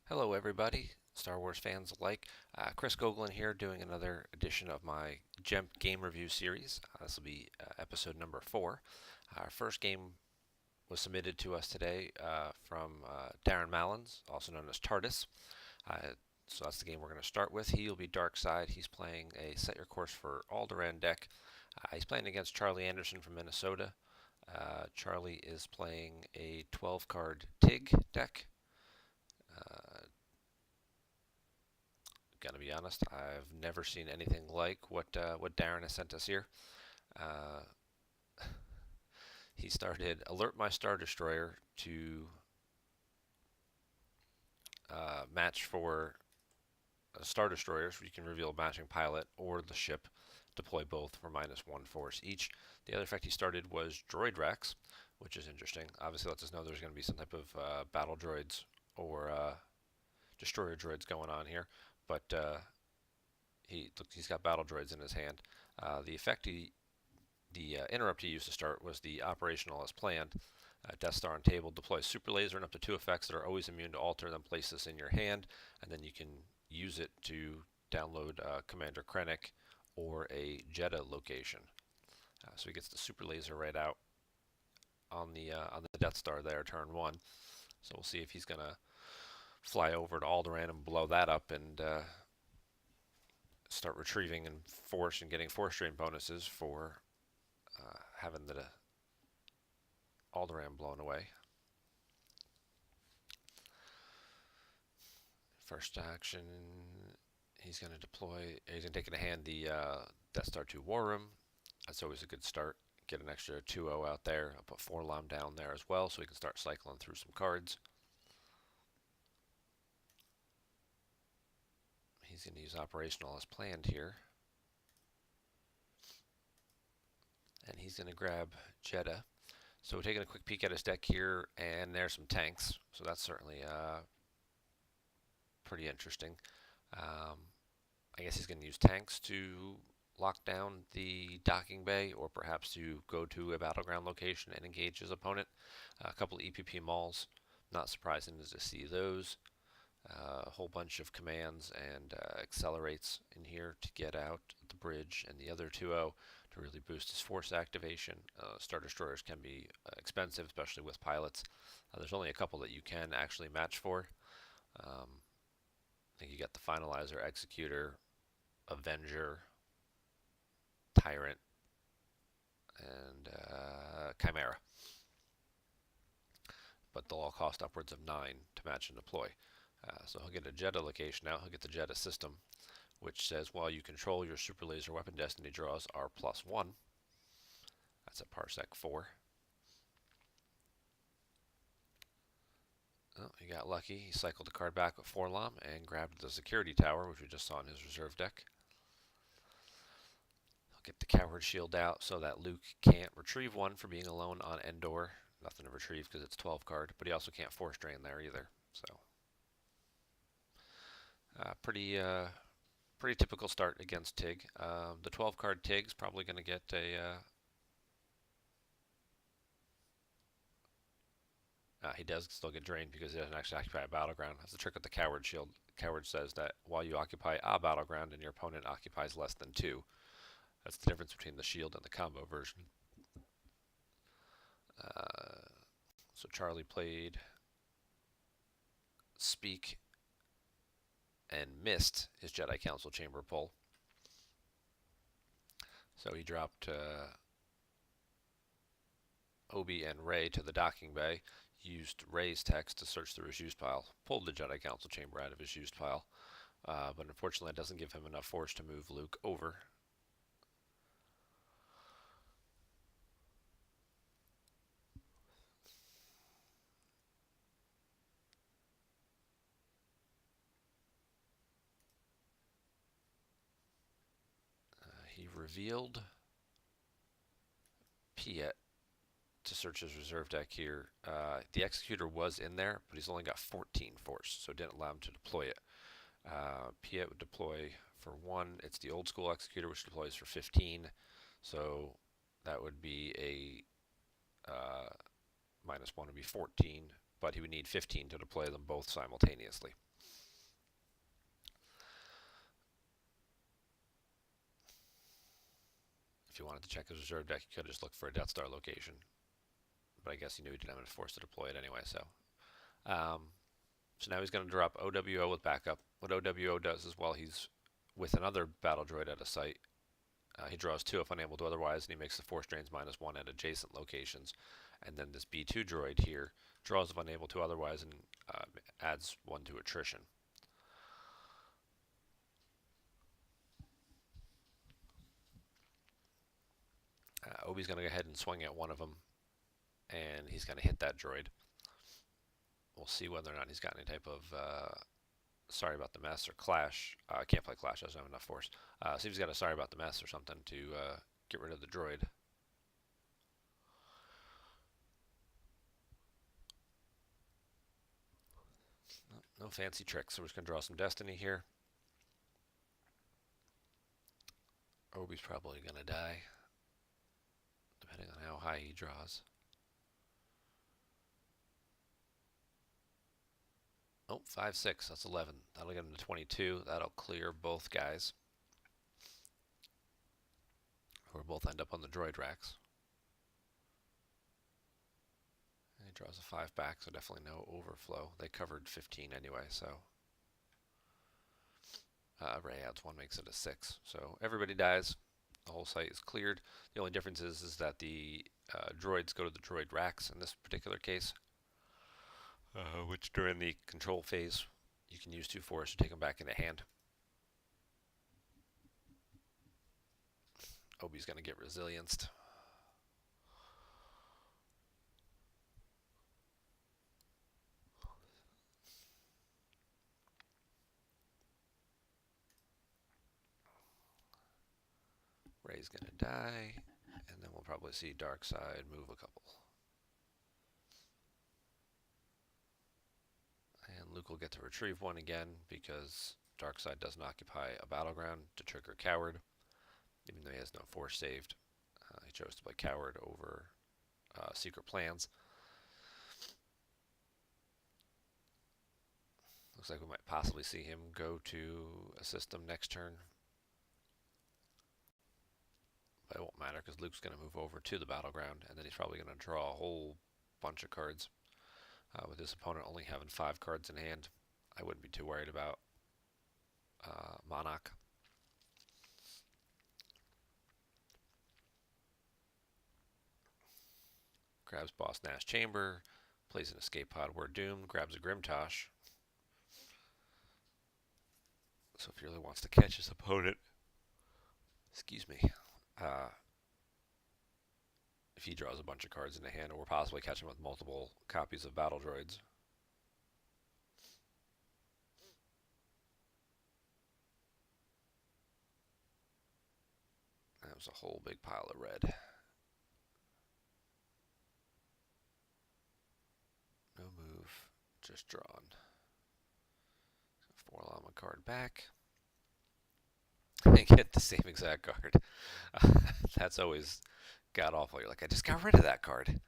Hello, everybody, Star Wars fans alike. Chris Goglin here, doing another edition of my GEMP game review series. This will be episode number 4. Our first game was submitted to us today from Darren Mallins, also known as Tardis. So that's the game we're going to start with. He'll be Dark Side. He's playing a Set Your Course for Alderaan deck. He's playing against Charlie Anderson from Minnesota. Charlie is playing a 12-card TIG deck. Gotta be honest, I've never seen anything like what Darren has sent us here. Uh, he started alert my Star Destroyer to match for Star Destroyers. You can reveal a matching pilot or the ship. Deploy both for -1 force each. The other effect he started was Droid Rex, which is interesting. Obviously, lets us know there's going to be some type of battle droids or destroyer droids going on here. But he's got battle droids in his hand. The effect the interrupt he used to start was the operational as planned. Death Star on table deploys super laser and up to 2 effects that are always immune to alter. Then place this in your hand, and then you can use it to download Commander Krennic or a Jedha location. So he gets the super laser right out on the Death Star there, turn 1. So we'll see if he's gonna fly over to Alderaan and blow that up and start retrieving and force and getting force drain bonuses for having the Alderaan blown away. First action, he's going to deploy. He's going to take in hand the Death Star 2 War Room. That's always a good start. Get an extra 2-0 out there. I'll put 4-LOM down there as well, so we can start cycling through some cards. He's going to use operational as planned here. And he's going to grab Jedha. So we're taking a quick peek at his deck here, and there's some tanks. So that's certainly pretty interesting. I guess he's going to use tanks to lock down the docking bay, or perhaps to go to a battleground location and engage his opponent. A couple of EPP mauls, not surprising to see those. A whole bunch of commands and accelerates in here to get out the bridge, and the other 2-0 to really boost his force activation. Star Destroyers can be expensive, especially with pilots. There's only a couple that you can actually match for. I think you got the Finalizer, Executor, Avenger, Tyrant, and Chimera. But they'll all cost upwards of 9 to match and deploy. So he'll get a Jedha location now. He'll get the Jedha system, which says while you control your super laser weapon destiny draws are +1. That's at Parsec 4. Oh, he got lucky. He cycled the card back with 4-LOM and grabbed the security tower, which we just saw in his reserve deck. He'll get the coward shield out so that Luke can't retrieve one for being alone on Endor. Nothing to retrieve because it's 12 card, but he also can't force drain there either. So pretty typical start against Tig. The 12 card Tig's probably going to get a he does still get drained because he doesn't actually occupy a battleground. That's the trick with the Coward Shield. Coward says that while you occupy a battleground and your opponent occupies less than 2. That's the difference between the shield and the combo version. So Charlie played Speak and missed his Jedi Council Chamber pull. So he dropped Obi and Rey to the docking bay, used Rey's text to search through his used pile, pulled the Jedi Council Chamber out of his used pile, but unfortunately it doesn't give him enough force to move Luke over. He revealed Piet to search his reserve deck here. The Executor was in there, but he's only got 14 force, so it didn't allow him to deploy it. Piet would deploy for 1. It's the old school Executor, which deploys for 15, so that would be a -1 would be 14, but he would need 15 to deploy them both simultaneously. If you wanted to check his reserve deck, you could just look for a Death Star location. But I guess he knew he didn't have enough force to deploy it anyway, so. So now he's going to drop OWO with backup. What OWO does is while he's with another battle droid at a site, he draws 2 if unable to otherwise, and he makes the force drains -1 at adjacent locations. And then this B2 droid here draws if unable to otherwise and adds 1 to attrition. Obi's going to go ahead and swing at one of them, and he's going to hit that droid. We'll see whether or not he's got any type of sorry about the mess or clash. I can't play clash, I don't have enough force. See if he's got a sorry about the mess or something to get rid of the droid. No fancy tricks, so we're just going to draw some destiny here. Obi's probably going to die, depending on how high he draws. Oh, 5, 6, that's 11. That'll get him to 22. That'll clear both guys. Or both end up on the droid racks. And he draws a 5 back, so definitely no overflow. They covered 15 anyway, so. Ray adds 1, makes it a 6. So everybody dies. The whole site is cleared. The only difference is that the droids go to the droid racks in this particular case. Which during the control phase, you can use 2 force to take them back into hand. Obi's going to get resilienced. Ray's going to die, and then we'll probably see Darkseid move a couple. And Luke will get to retrieve 1 again because Darkseid doesn't occupy a battleground to trigger Coward, even though he has no force saved. He chose to play Coward over Secret Plans. Looks like we might possibly see him go to a system next turn. But it won't matter because Luke's going to move over to the battleground, and then he's probably going to draw a whole bunch of cards. With his opponent only having 5 cards in hand, I wouldn't be too worried about Monarch. Grabs Boss Nash Chamber, plays an escape pod, we're doomed, grabs a Grimtosh. So if he really wants to catch his opponent, excuse me, if he draws a bunch of cards in the hand, or possibly catch him with multiple copies of battle droids. That was a whole big pile of red. No move, just drawn. 4 llama card back. And get the same exact card. That's always god awful. You're like, I just got rid of that card.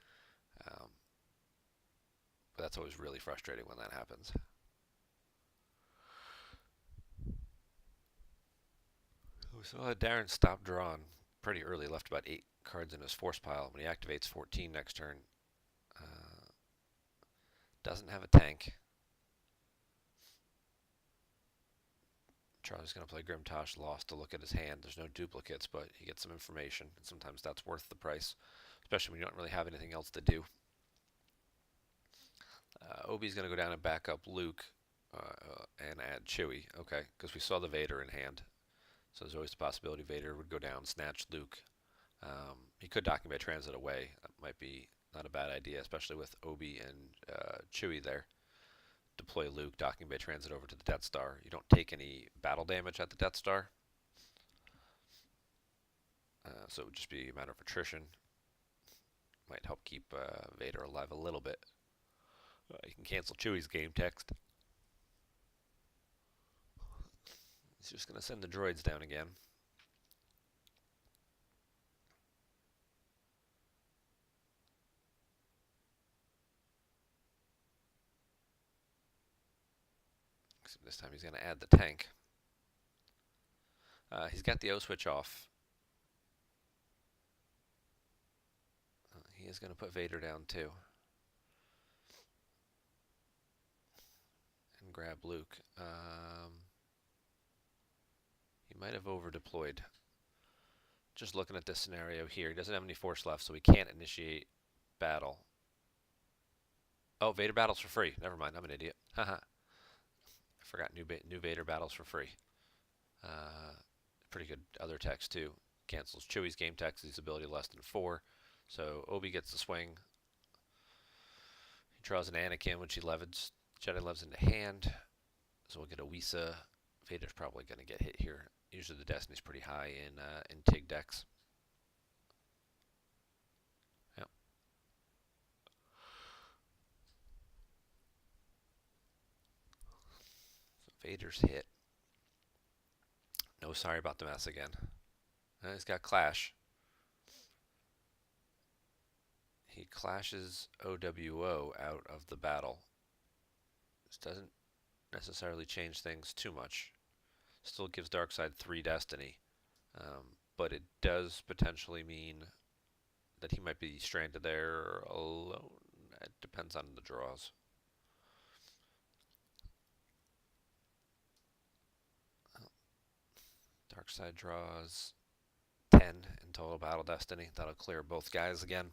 But that's always really frustrating when that happens. We saw Darren stop drawing pretty early, left about 8 cards in his force pile. When he activates 14 next turn, doesn't have a tank. Charlie's going to play Grimtosh, lost to look at his hand. There's no duplicates, but he gets some information, and sometimes that's worth the price, especially when you don't really have anything else to do. Obi's going to go down and back up Luke and add Chewie, okay, because we saw the Vader in hand. So there's always the possibility Vader would go down, snatch Luke. He could docking by transit away. That might be not a bad idea, especially with Obi and Chewie there. Deploy Luke, docking bay transit over to the Death Star. You don't take any battle damage at the Death Star. So it would just be a matter of attrition. Might help keep Vader alive a little bit. You can cancel Chewie's game text. He's just going to send the droids down again. Except this time he's going to add the tank. He's got the O switch off. He is going to put Vader down too. And grab Luke. He might have over-deployed. Just looking at this scenario here, he doesn't have any force left, so he can't initiate battle. Oh, Vader battles for free. Never mind, I'm an idiot. Haha. I forgot new Vader battles for free. Pretty good other text too. Cancels Chewie's game text, his ability less than 4. So Obi gets the swing. He draws an Anakin, which he levels. Jedi levels into hand. So we'll get a Wisa. Vader's probably going to get hit here. Usually the Destiny's pretty high in TIG decks. Yep. So Vader's hit. No, sorry about the mess again. He's got Clash. He clashes OWO out of the battle. This doesn't necessarily change things too much. Still gives Darkseid 3 Destiny. But it does potentially mean that he might be stranded there alone. It depends on the draws. Darkseid draws 10 in total battle destiny. That'll clear both guys again.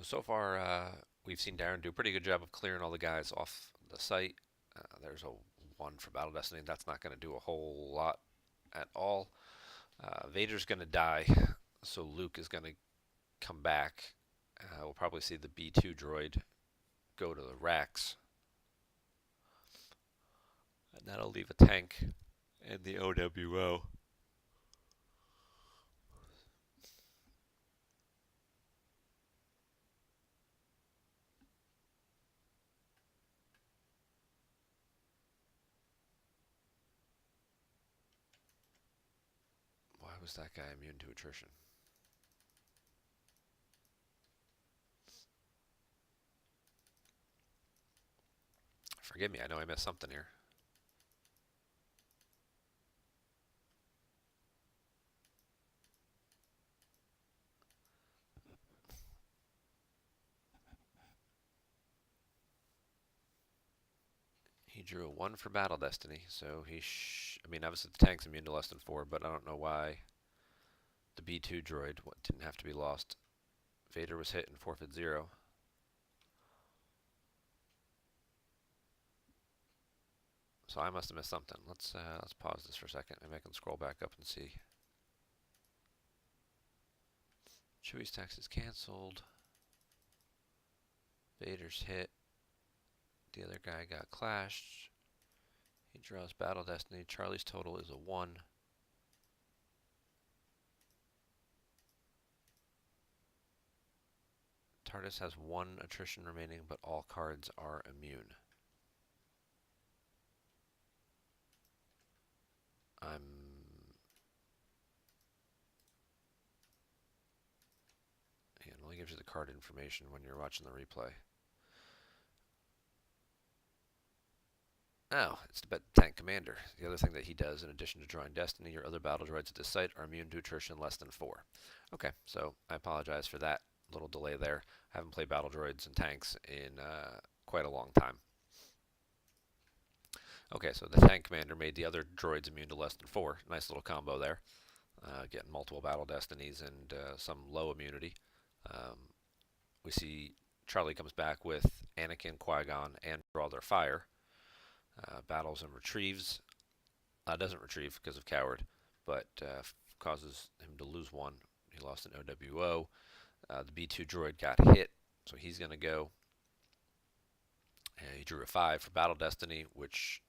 So far, we've seen Darren do a pretty good job of clearing all the guys off the site. There's a 1 for battle destiny. That's not going to do a whole lot at all. Vader's going to die, so Luke is going to come back. We'll probably see the B2 droid go to the racks. And that'll leave a tank and the OWO. Why was that guy immune to attrition? Forgive me, I know I missed something here. He drew a 1 for battle destiny, so he I mean, obviously the tank's immune to less than 4, but I don't know why the B2 droid didn't have to be lost. Vader was hit and forfeit 0. So I must have missed something. Let's pause this for a second. Maybe I can scroll back up and see. Chewie's text is canceled. Vader's hit. The other guy got clashed. He draws battle destiny. Charlie's total is a 1. Tardis has 1 attrition remaining, but all cards are immune. It only gives you the card information when you're watching the replay. Oh, it's the tank commander. The other thing that he does, in addition to drawing destiny, your other battle droids at this site are immune to attrition less than 4. Okay, so I apologize for that little delay there. I haven't played battle droids and tanks in quite a long time. Okay, so the tank commander made the other droids immune to less than 4. Nice little combo there. Getting multiple battle destinies and some low immunity. We see Charlie comes back with Anakin, Qui-Gon, and draw their fire. Battles and retrieves. Doesn't retrieve because of coward, but causes him to lose 1. He lost an OWO. The B2 droid got hit, so he's going to go. He drew a 5 for battle destiny, which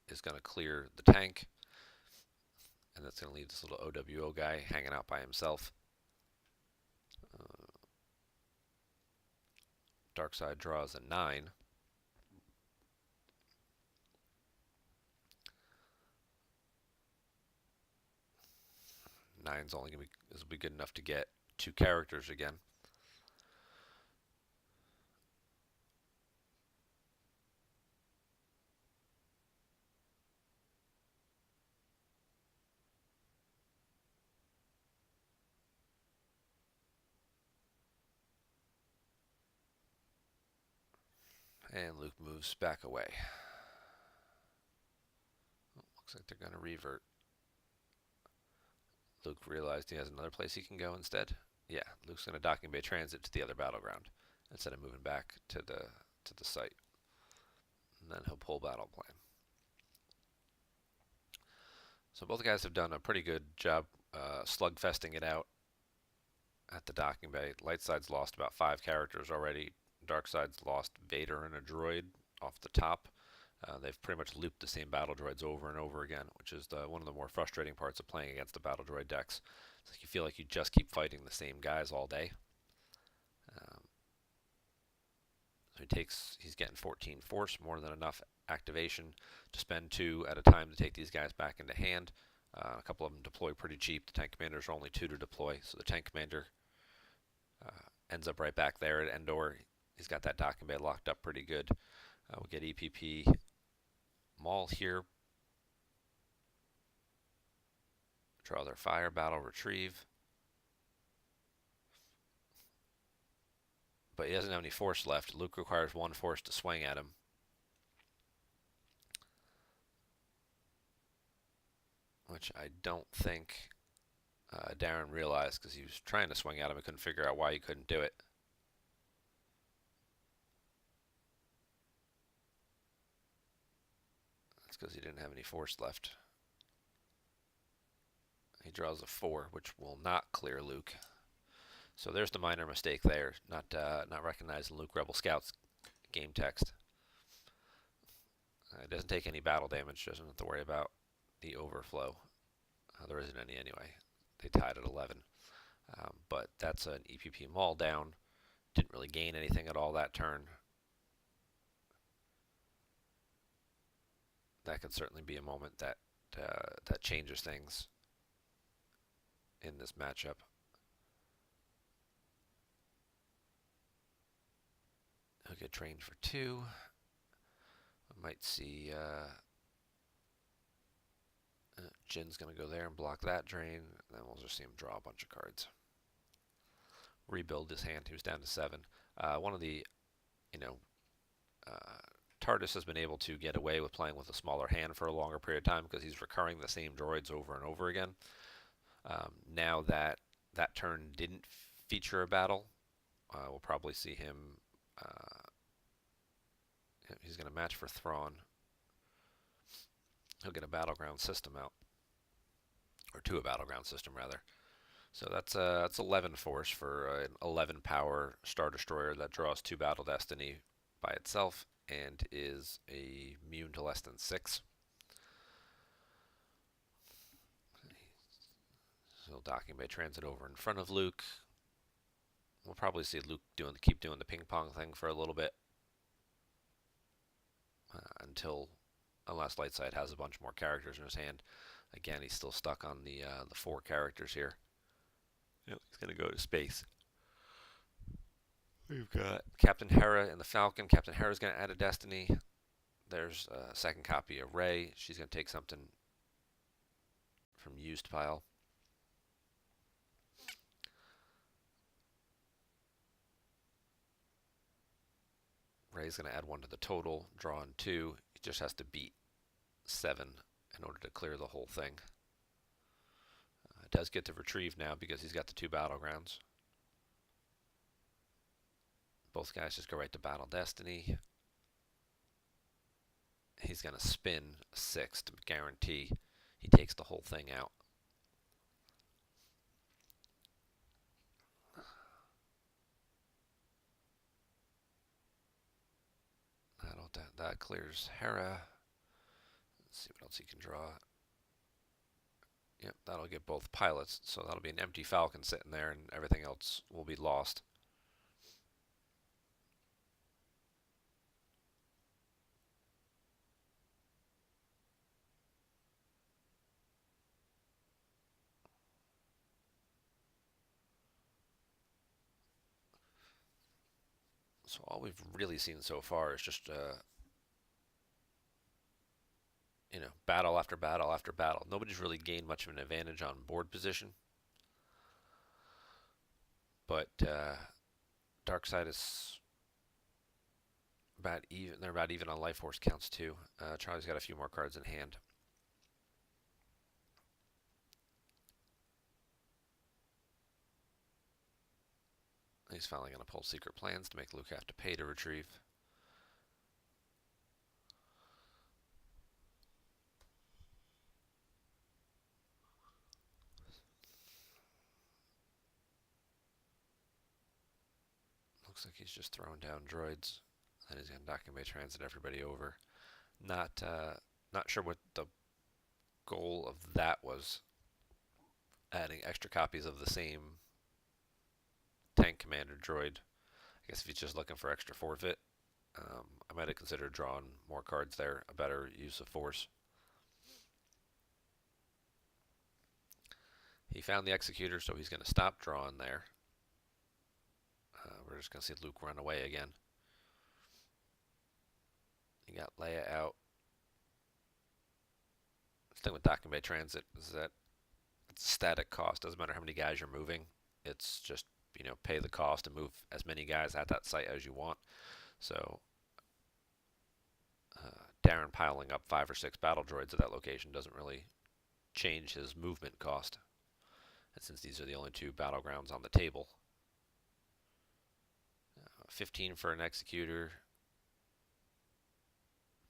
is going to clear the tank. And that's going to leave this little OWO guy hanging out by himself. Darkseid draws a 9. Nine's only going to be good enough to get 2 characters again. And Luke moves back away. Oh, looks like they're going to revert. Luke realized he has another place he can go instead. Yeah, Luke's going to docking bay transit to the other battleground instead of moving back to the site. And then he'll pull battle plan. So both guys have done a pretty good job slugfesting it out at the docking bay. Light side's lost about 5 characters already. Dark side's lost Vader and a droid off the top. They've pretty much looped the same battle droids over and over again, which is one of the more frustrating parts of playing against the battle droid decks. It's like you feel like you just keep fighting the same guys all day. So he's getting 14 force, more than enough activation to spend 2 at a time to take these guys back into hand. A couple of them deploy pretty cheap. The tank commanders are only 2 to deploy, so the tank commander ends up right back there at Endor. He's got that docking bay locked up pretty good. We'll get EPP Maul here. Draw their fire, battle, retrieve. But he doesn't have any force left. Luke requires 1 force to swing at him. Which I don't think Darren realized, because he was trying to swing at him and couldn't figure out why he couldn't do it. That's because he didn't have any force left. He draws a 4, which will not clear Luke. So there's the minor mistake there, not recognizing Luke Rebel Scout's game text. It doesn't take any battle damage, doesn't have to worry about the overflow. There isn't any anyway. They tied at 11. But that's an EPP Maul down. Didn't really gain anything at all that turn. That could certainly be a moment that changes things in this matchup. He'll get trained for 2. I might see Jin's going to go there and block that drain. Then we'll just see him draw a bunch of cards. Rebuild his hand. He was down to 7. One of the, Tardis has been able to get away with playing with a smaller hand for a longer period of time because he's recurring the same droids over and over again. Now that turn didn't feature a battle, we'll probably see him. He's going to match for Thrawn. He'll get a battleground system out, or 2 a battleground system rather. So that's 11 force for an 11 power Star Destroyer that draws 2 Battle Destiny by itself and is immune to less than 6. So docking bay transit over in front of Luke. We'll probably see Luke keep doing the ping pong thing for a little bit unless Lightside has a bunch more characters in his hand. Again, he's still stuck on the 4 characters here. Yep, he's going to go to space. We've got Captain Hera and the Falcon. Captain Hera's going to add a Destiny. There's a second copy of Rey. She's going to take something from used pile. Rey's going to add 1 to the total, draw in 2. He just has to beat 7 in order to clear the whole thing. Does get to retrieve now because he's got the 2 battlegrounds. Both guys just go right to Battle Destiny. He's going to spin 6 to guarantee he takes the whole thing out. That clears Hera. Let's see what else he can draw. Yep, that'll get both pilots, so that'll be an empty Falcon sitting there and everything else will be lost. So all we've really seen so far is just battle after battle after battle. Nobody's really gained much of an advantage on board position. But Darkseid is about even. They're about even on life force counts too. Charlie's got a few more cards in hand. He's finally going to pull Secret Plans to make Luke have to pay to retrieve. Looks like he's just throwing down droids. Then he's going to document transit everybody over. Not sure what the goal of that was. Adding extra copies of the same tank commander droid. I guess if he's just looking for extra forfeit, I might have considered drawing more cards there. A better use of force. He found the executor, so he's going to stop drawing there. We're just going to see Luke run away again. You got Leia out. The thing with docking bay transit is that it's a static cost. Doesn't matter how many guys you're moving. It's just, pay the cost and move as many guys at that site as you want. So Darren piling up 5 or 6 battle droids at that location doesn't really change his movement cost. And since these are the only 2 battlegrounds on the table, 15 for an executor.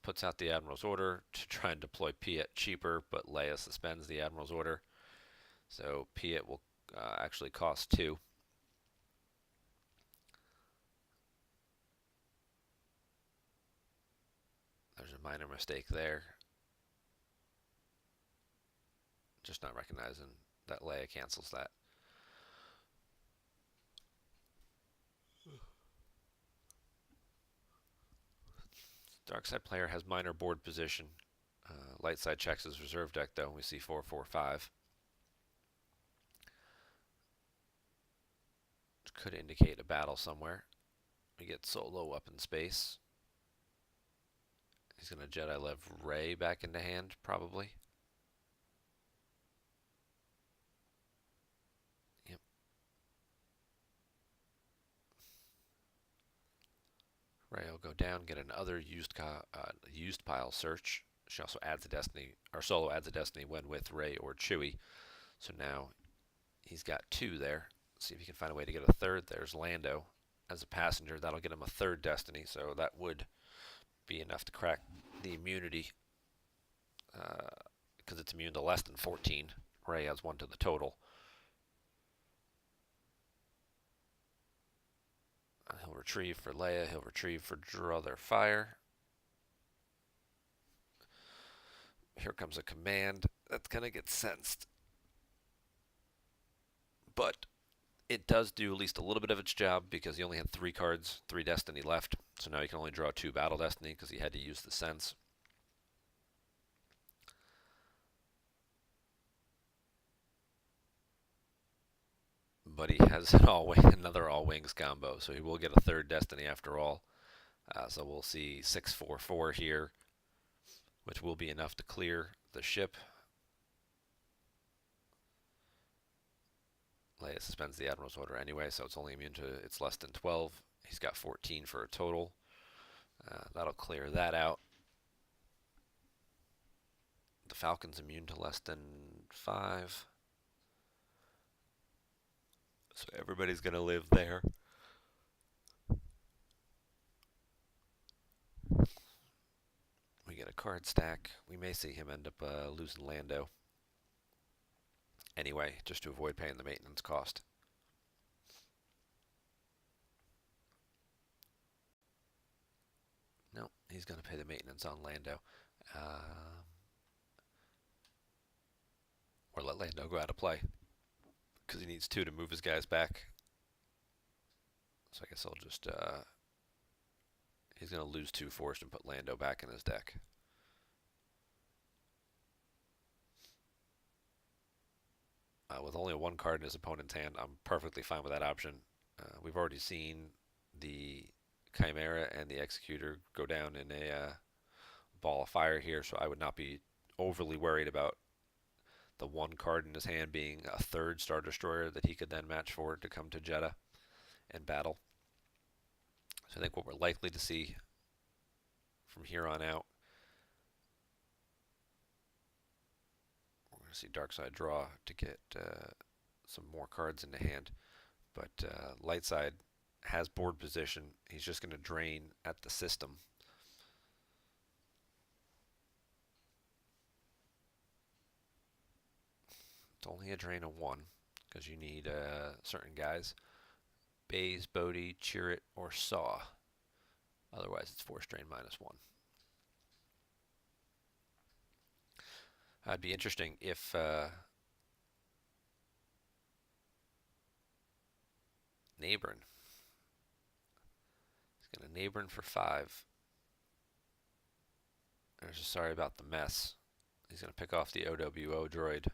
Puts out the Admiral's order to try and deploy Piet cheaper, but Leia suspends the Admiral's order. So Piet will actually cost 2. There's a minor mistake there. Just not recognizing that Leia cancels that. Dark side player has minor board position. Light side checks his reserve deck though. We see 4, 4, 5. Which could indicate a battle somewhere. We get Solo up in space. He's going to Jedi Lev Rey back into hand, probably. Yep. Rey will go down, get another used pile search. She also adds a destiny, or Solo adds a destiny when with Rey or Chewie. So now he's got 2 there. See if he can find a way to get a 3rd. There's Lando as a passenger. That'll get him a 3rd destiny, so that would be enough to crack the immunity, because it's immune to less than 14. Rey has 1 to the total. He'll retrieve for Leia. He'll retrieve for Draw Their Fire. Here comes a command that's going to get sensed. But it does do at least a little bit of its job because he only had 3 cards, 3 destiny left. So now he can only draw 2 battle destiny because he had to use the sense. But he has an another all wings combo, so he will get a 3rd destiny after all. So we'll see 6, 4, 4 here, which will be enough to clear the ship. Leia suspends the Admiral's order anyway, so it's only immune to, it's less than 12. He's got 14 for a total. That'll clear that out. The Falcon's immune to less than 5. So everybody's going to live there. We get a card stack. We may see him end up losing Lando. Anyway, just to avoid paying the maintenance cost. No, he's going to pay the maintenance on Lando. Or let Lando go out of play, because he needs 2 to move his guys back. So I guess I'll just, he's going to lose 2 force and put Lando back in his deck. With only 1 card in his opponent's hand, I'm perfectly fine with that option. We've already seen the Chimera and the Executor go down in a ball of fire here, so I would not be overly worried about the 1 card in his hand being a 3rd Star Destroyer that he could then match for to come to Jeddah and battle. So I think what we're likely to see from here on out. We're going to see dark side draw to get some more cards into hand. But light side has board position. He's just going to drain at the system. It's only a drain of 1 because you need certain guys. Bays, Bodie, Chirrut, or Saw. Otherwise, it's force drain -1. It'd be interesting if Neighborin. He's going to Neighborin for 5. There's a sorry about the mess. He's going to pick off the OWO droid.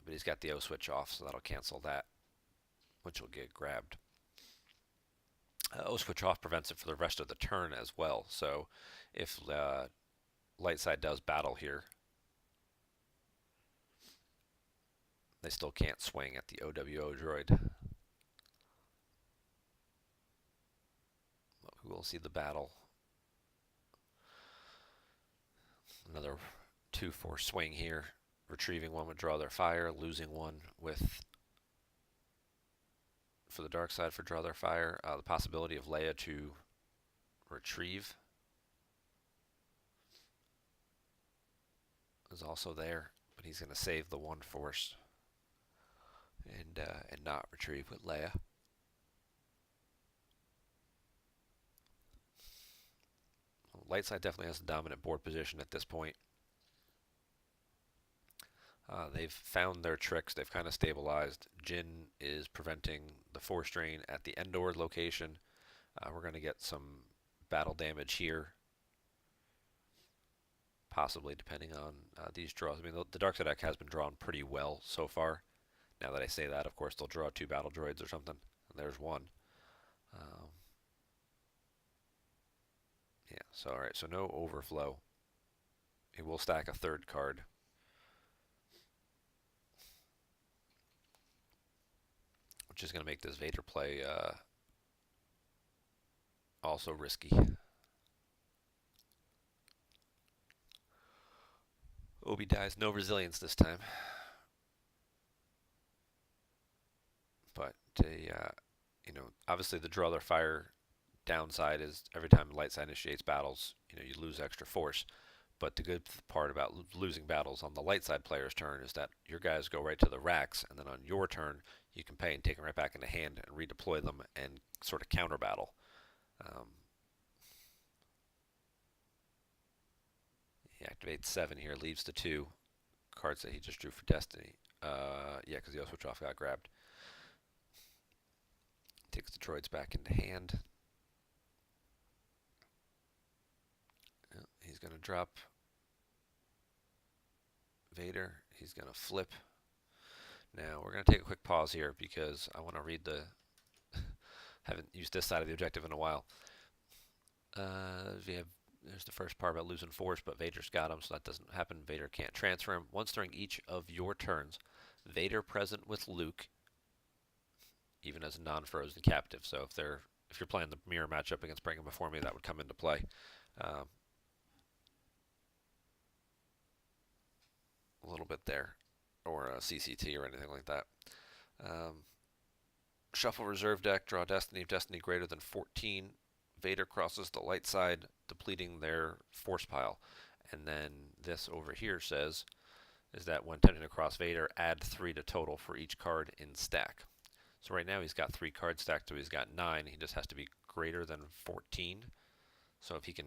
But he's got the O switch off, so that'll cancel that, which will get grabbed. O switch off prevents it for the rest of the turn as well. So if light side does battle here, they still can't swing at the OWO droid. We will see the battle. Another 2-4 swing here. Retrieving 1 would draw their fire, losing 1 with for the dark side for draw their fire. The possibility of Leia to retrieve is also there, but he's going to save the 1 force and not retrieve with Leia. Light side definitely has a dominant board position at this point. They've found their tricks. They've kind of stabilized. Jin is preventing the force drain at the Endor location. We're going to get some battle damage here, possibly, depending on these draws. I mean, the dark side deck has been drawn pretty well so far. Now that I say that, of course, they'll draw 2 battle droids or something, and there's 1. Yeah, so all right, so no overflow. He will stack a 3rd card. Which is going to make this Vader play also risky. Obi dies, no resilience this time. But you know, obviously the draw their fire downside is every time light side initiates battles, you know, you lose extra force. But the good part about losing battles on the light side player's turn is that your guys go right to the racks, and then on your turn you can pay and take them right back into hand and redeploy them and sort of counter battle. He activates 7 here, leaves the 2 cards that he just drew for Destiny. Yeah, because the O switch off got grabbed. Takes the droids back into hand. He's going to drop Vader. He's going to flip. Now, we're going to take a quick pause here because I want to read the... haven't used this side of the objective in a while. There's the first part about losing force, but Vader's got him, so that doesn't happen. Vader can't transfer him. Once during each of your turns, Vader present with Luke, even as a non-frozen captive. So if you're playing the mirror matchup against Bring Him Before Me, that would come into play. A little bit there, or a CCT or anything like that. Shuffle reserve deck, draw Destiny. If Destiny greater than 14, Vader crosses the light side, depleting their force pile. And then this over here says is that when attempting to cross Vader, add 3 to total for each card in stack. So right now he's got 3 cards stacked, so he's got 9. He just has to be greater than 14. So if he can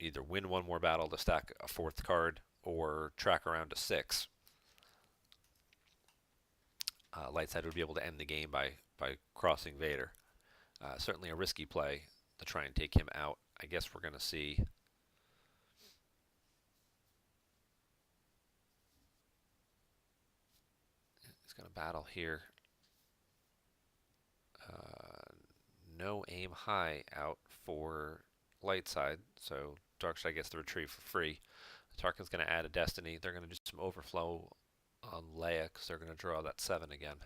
either win 1 more battle to stack a 4th card or track around to 6, light side would be able to end the game by crossing Vader. Certainly a risky play to try and take him out. I guess we're going to see he's going to battle here. No aim high out for light side, so dark side gets the retrieve for free. Tarkin's going to add a Destiny. They're going to do some overflow on Leia because they're going to draw that 7 again.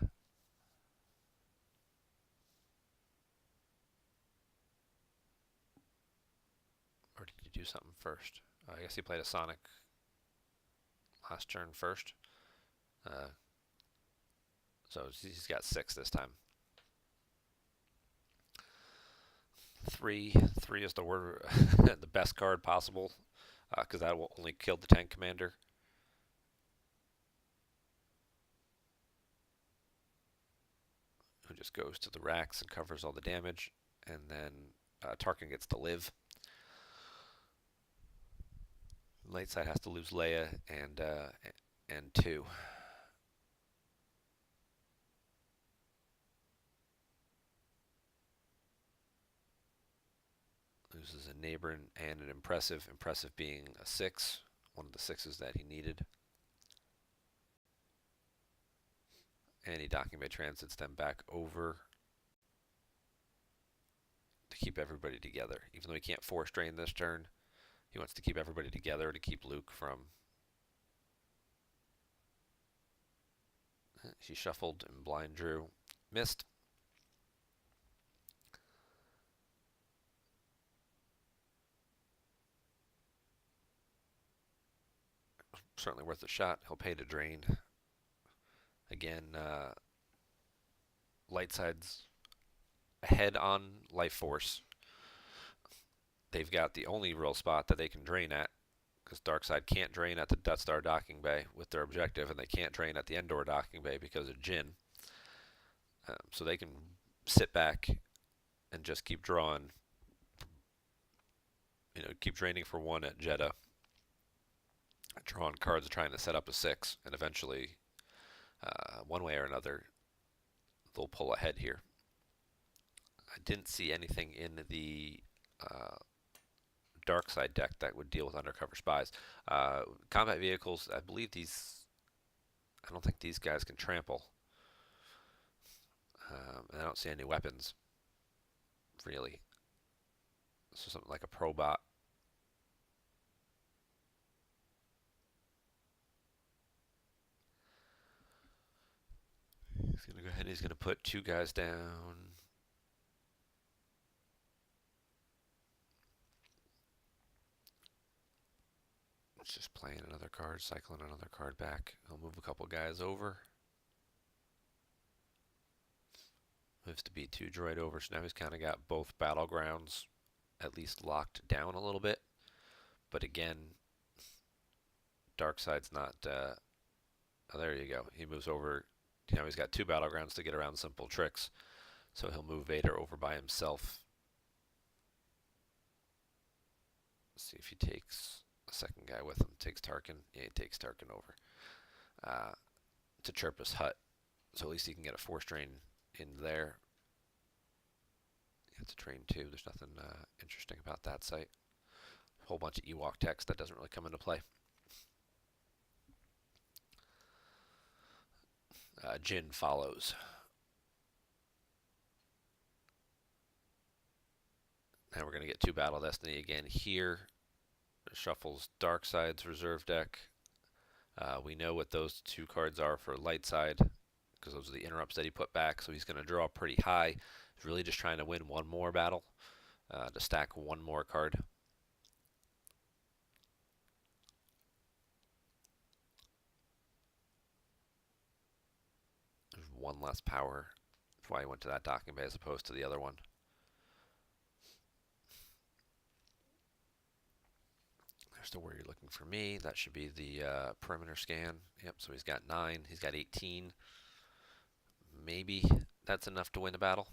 do something first? I guess he played a Sonic last turn first. So he's got 6 this time. 3 is the word, the best card possible, because that will only kill the tank commander. Who just goes to the racks and covers all the damage, and then Tarkin gets to live. Light side has to lose Leia and 2. Loses a neighbor and an impressive. Impressive being a 6, one of the 6s that he needed. And he docking bay transits them back over to keep everybody together. Even though he can't force drain this turn, he wants to keep everybody together to keep Luke from... She shuffled and blind drew. Missed. Certainly worth a shot. He'll pay to drain. Again, light side's ahead on life force. They've got the only real spot that they can drain at, because dark side can't drain at the Death Star docking bay with their objective, and they can't drain at the Endor docking bay because of Jyn. So they can sit back and just keep drawing, keep draining for 1 at Jeddah, drawing cards trying to set up a 6, and eventually, one way or another, they'll pull ahead here. I didn't see anything in the dark side deck that would deal with undercover spies. Combat vehicles, I don't think these guys can trample. And I don't see any weapons, really. So something like a Probot. He's going to go ahead and he's going to put 2 guys down. It's just playing another card, cycling another card back. He'll move a couple guys over. Moves to B2 droid over, so now he's kind of got both battlegrounds at least locked down a little bit. But again, dark side's not... oh, there you go. He moves over. He's got 2 battlegrounds to get around simple tricks. So he'll move Vader over by himself. Let's see if he takes a second guy with him. Takes Tarkin. Yeah, he takes Tarkin over. To Chirpa's hut. So at least he can get a force drain in there. You have to train 2. There's nothing interesting about that site. A whole bunch of Ewok text that doesn't really come into play. Jyn follows. Now we're going to get 2 Battle Destiny again here. Shuffles Darkside's reserve deck. We know what those 2 cards are for light side, because those are the interrupts that he put back, so he's going to draw pretty high. He's really just trying to win 1 more battle, to stack 1 more card. There's 1 less power. That's why he went to that docking bay as opposed to the other one. There's the where you're looking for me. That should be the perimeter scan. Yep, so he's got 9. He's got 18. Maybe that's enough to win a battle.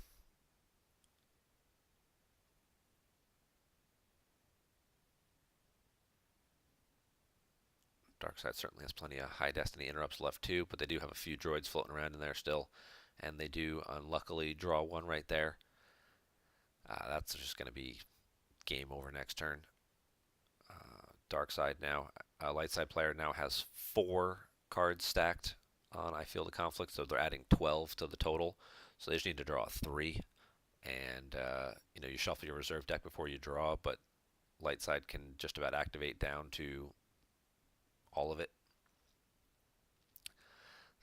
Darkseid certainly has plenty of high destiny interrupts left too, but they do have a few droids floating around in there still, and they do unluckily draw 1 right there. That's just going to be game over next turn. Darkseid now, light side player now has 4 cards stacked on I Feel the Conflict, so they're adding 12 to the total. So they just need to draw 3, and you shuffle your reserve deck before you draw, but light side can just about activate down to all of it.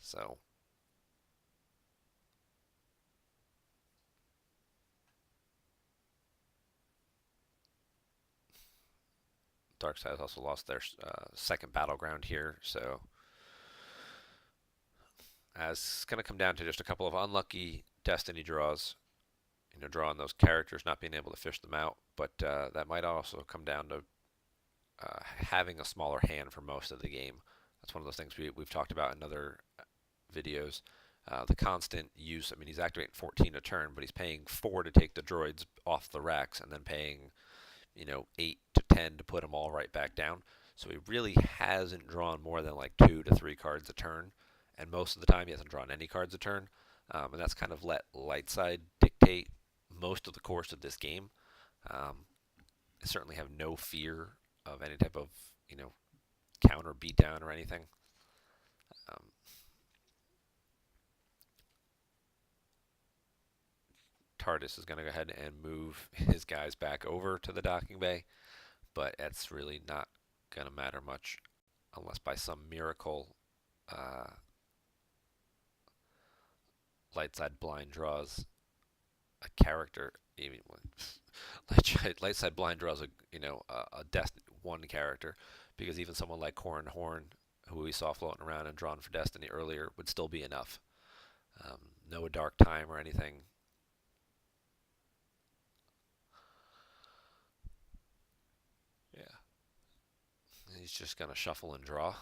So Dark side has also lost their second battleground here, so it's going to come down to just a couple of unlucky Destiny draws. Drawing those characters, not being able to fish them out, but that might also come down to having a smaller hand for most of the game. That's one of those things we've talked about in other videos. The constant use, I mean, he's activating 14 a turn, but he's paying 4 to take the droids off the racks and then paying, 8 to 10 to put them all right back down. So he really hasn't drawn more than like 2 to 3 cards a turn, and most of the time he hasn't drawn any cards a turn. And that's kind of let light side dictate most of the course of this game. I certainly have no fear of any type of, counter beatdown or anything. Tardis is going to go ahead and move his guys back over to the docking bay, but it's really not going to matter much unless by some miracle light side blind draws a character. Even light side blind draws a Destiny one character, because even someone like Corran Horn, who we saw floating around and drawn for Destiny earlier, would still be enough. No dark time or anything. Yeah. He's just going to shuffle and draw.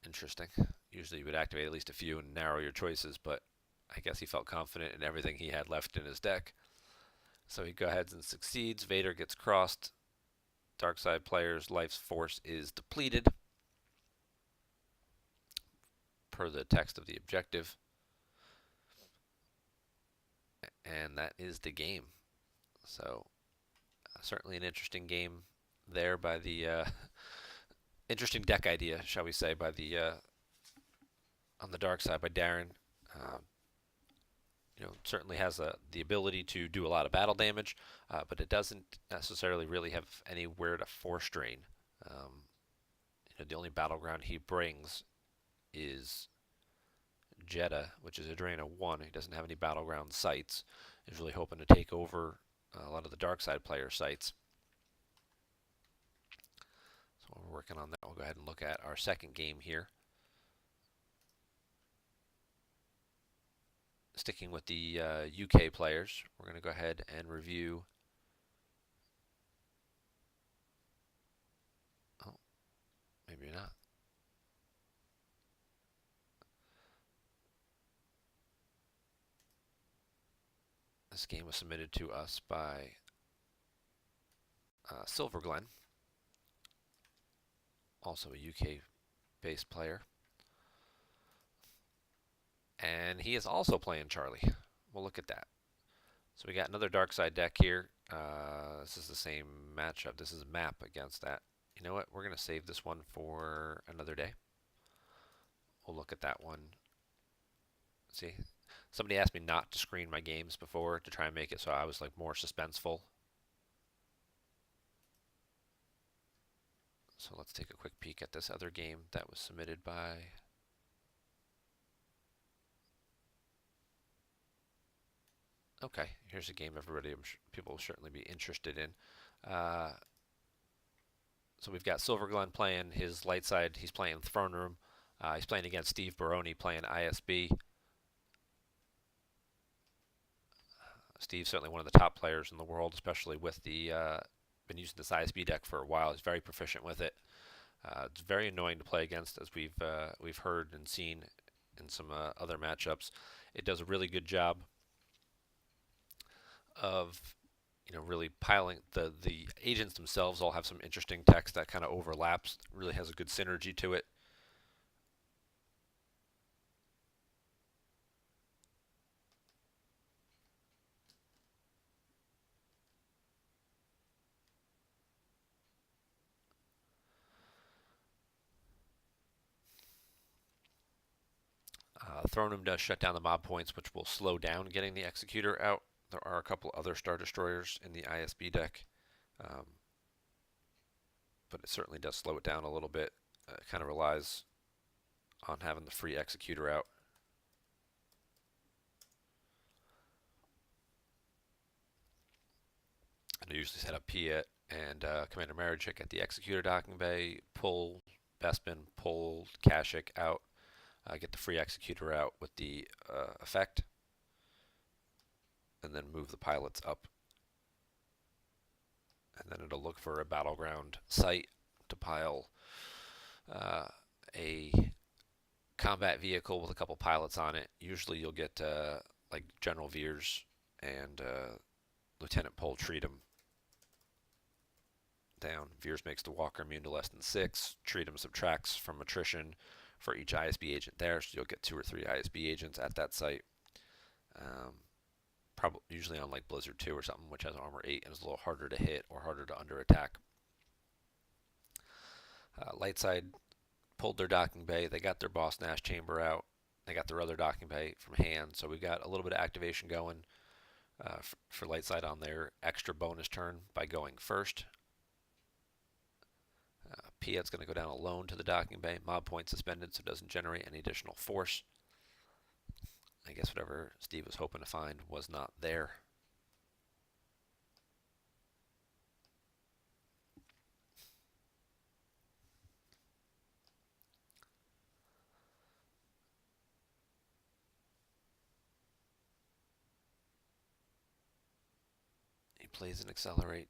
Interesting. Usually you would activate at least a few and narrow your choices, but I guess he felt confident in everything he had left in his deck. So he goes ahead and succeeds. Vader gets crossed. Dark side player's life force is depleted, per the text of the objective. And that is the game. So certainly an interesting game there by the interesting deck idea, shall we say, by the on the dark side by Darren. Certainly has the ability to do a lot of battle damage, but it doesn't necessarily really have anywhere to force drain. The only battleground he brings is Jeddah, which is a drain of 1. He doesn't have any battleground sites. He's really hoping to take over a lot of the dark side player sites. So we're working on that. We'll go ahead and look at our second game here. Sticking with the UK players, we're going to go ahead and review. Oh, maybe not. This game was submitted to us by Silverglen, also a UK-based player. And he is also playing Charlie. We'll look at that. So we got another dark side deck here. This is the same matchup. This is a map against that. You know what? We're going to save this one for another day. We'll look at that one. See, somebody asked me not to screen my games before to try and make it so I was like more suspenseful. So let's take a quick peek at this other game that was submitted by Okay, here's a game everybody, people will certainly be interested in. So we've got Silverglen playing his light side. He's playing Throne Room. He's playing against Steve Baroni playing ISB. Steve's certainly one of the top players in the world, especially with the been using this ISB deck for a while. He's very proficient with it. It's very annoying to play against, as we've heard and seen in some other matchups. It does a really good job of really piling the agents themselves. All have some interesting text that kind of overlaps. It really has a good synergy to it. Throne Room does shut down the mob points, which will slow down getting the Executor out. There are a couple other Star Destroyers in the ISB deck, but it certainly does slow it down a little bit. It kind of relies on having the free Executor out. And I usually set up P at and Commander Maricek at the Executor docking bay, pull Bespin, pull Kashyyyk out, get the free Executor out with the effect, and then move the pilots up. And then it'll look for a battleground site to pile a combat vehicle with a couple pilots on it. Usually you'll get like General Veers and Lieutenant Pole Treatum down. Veers makes the Walker immune to less than 6. Treatum subtracts from attrition for each ISB agent there, so you'll get 2 or 3 ISB agents at that site. Probably usually on like Blizzard 2 or something, which has armor 8 and is a little harder to hit or harder to under attack. Light side pulled their docking bay. They got their Boss Nash chamber out. They got their other docking bay from hand, so we got a little bit of activation going for light side on their extra bonus turn by going first. Piet's going to go down alone to the docking bay. Mob point suspended, so it doesn't generate any additional force. I guess whatever Steve was hoping to find was not there. He plays an accelerate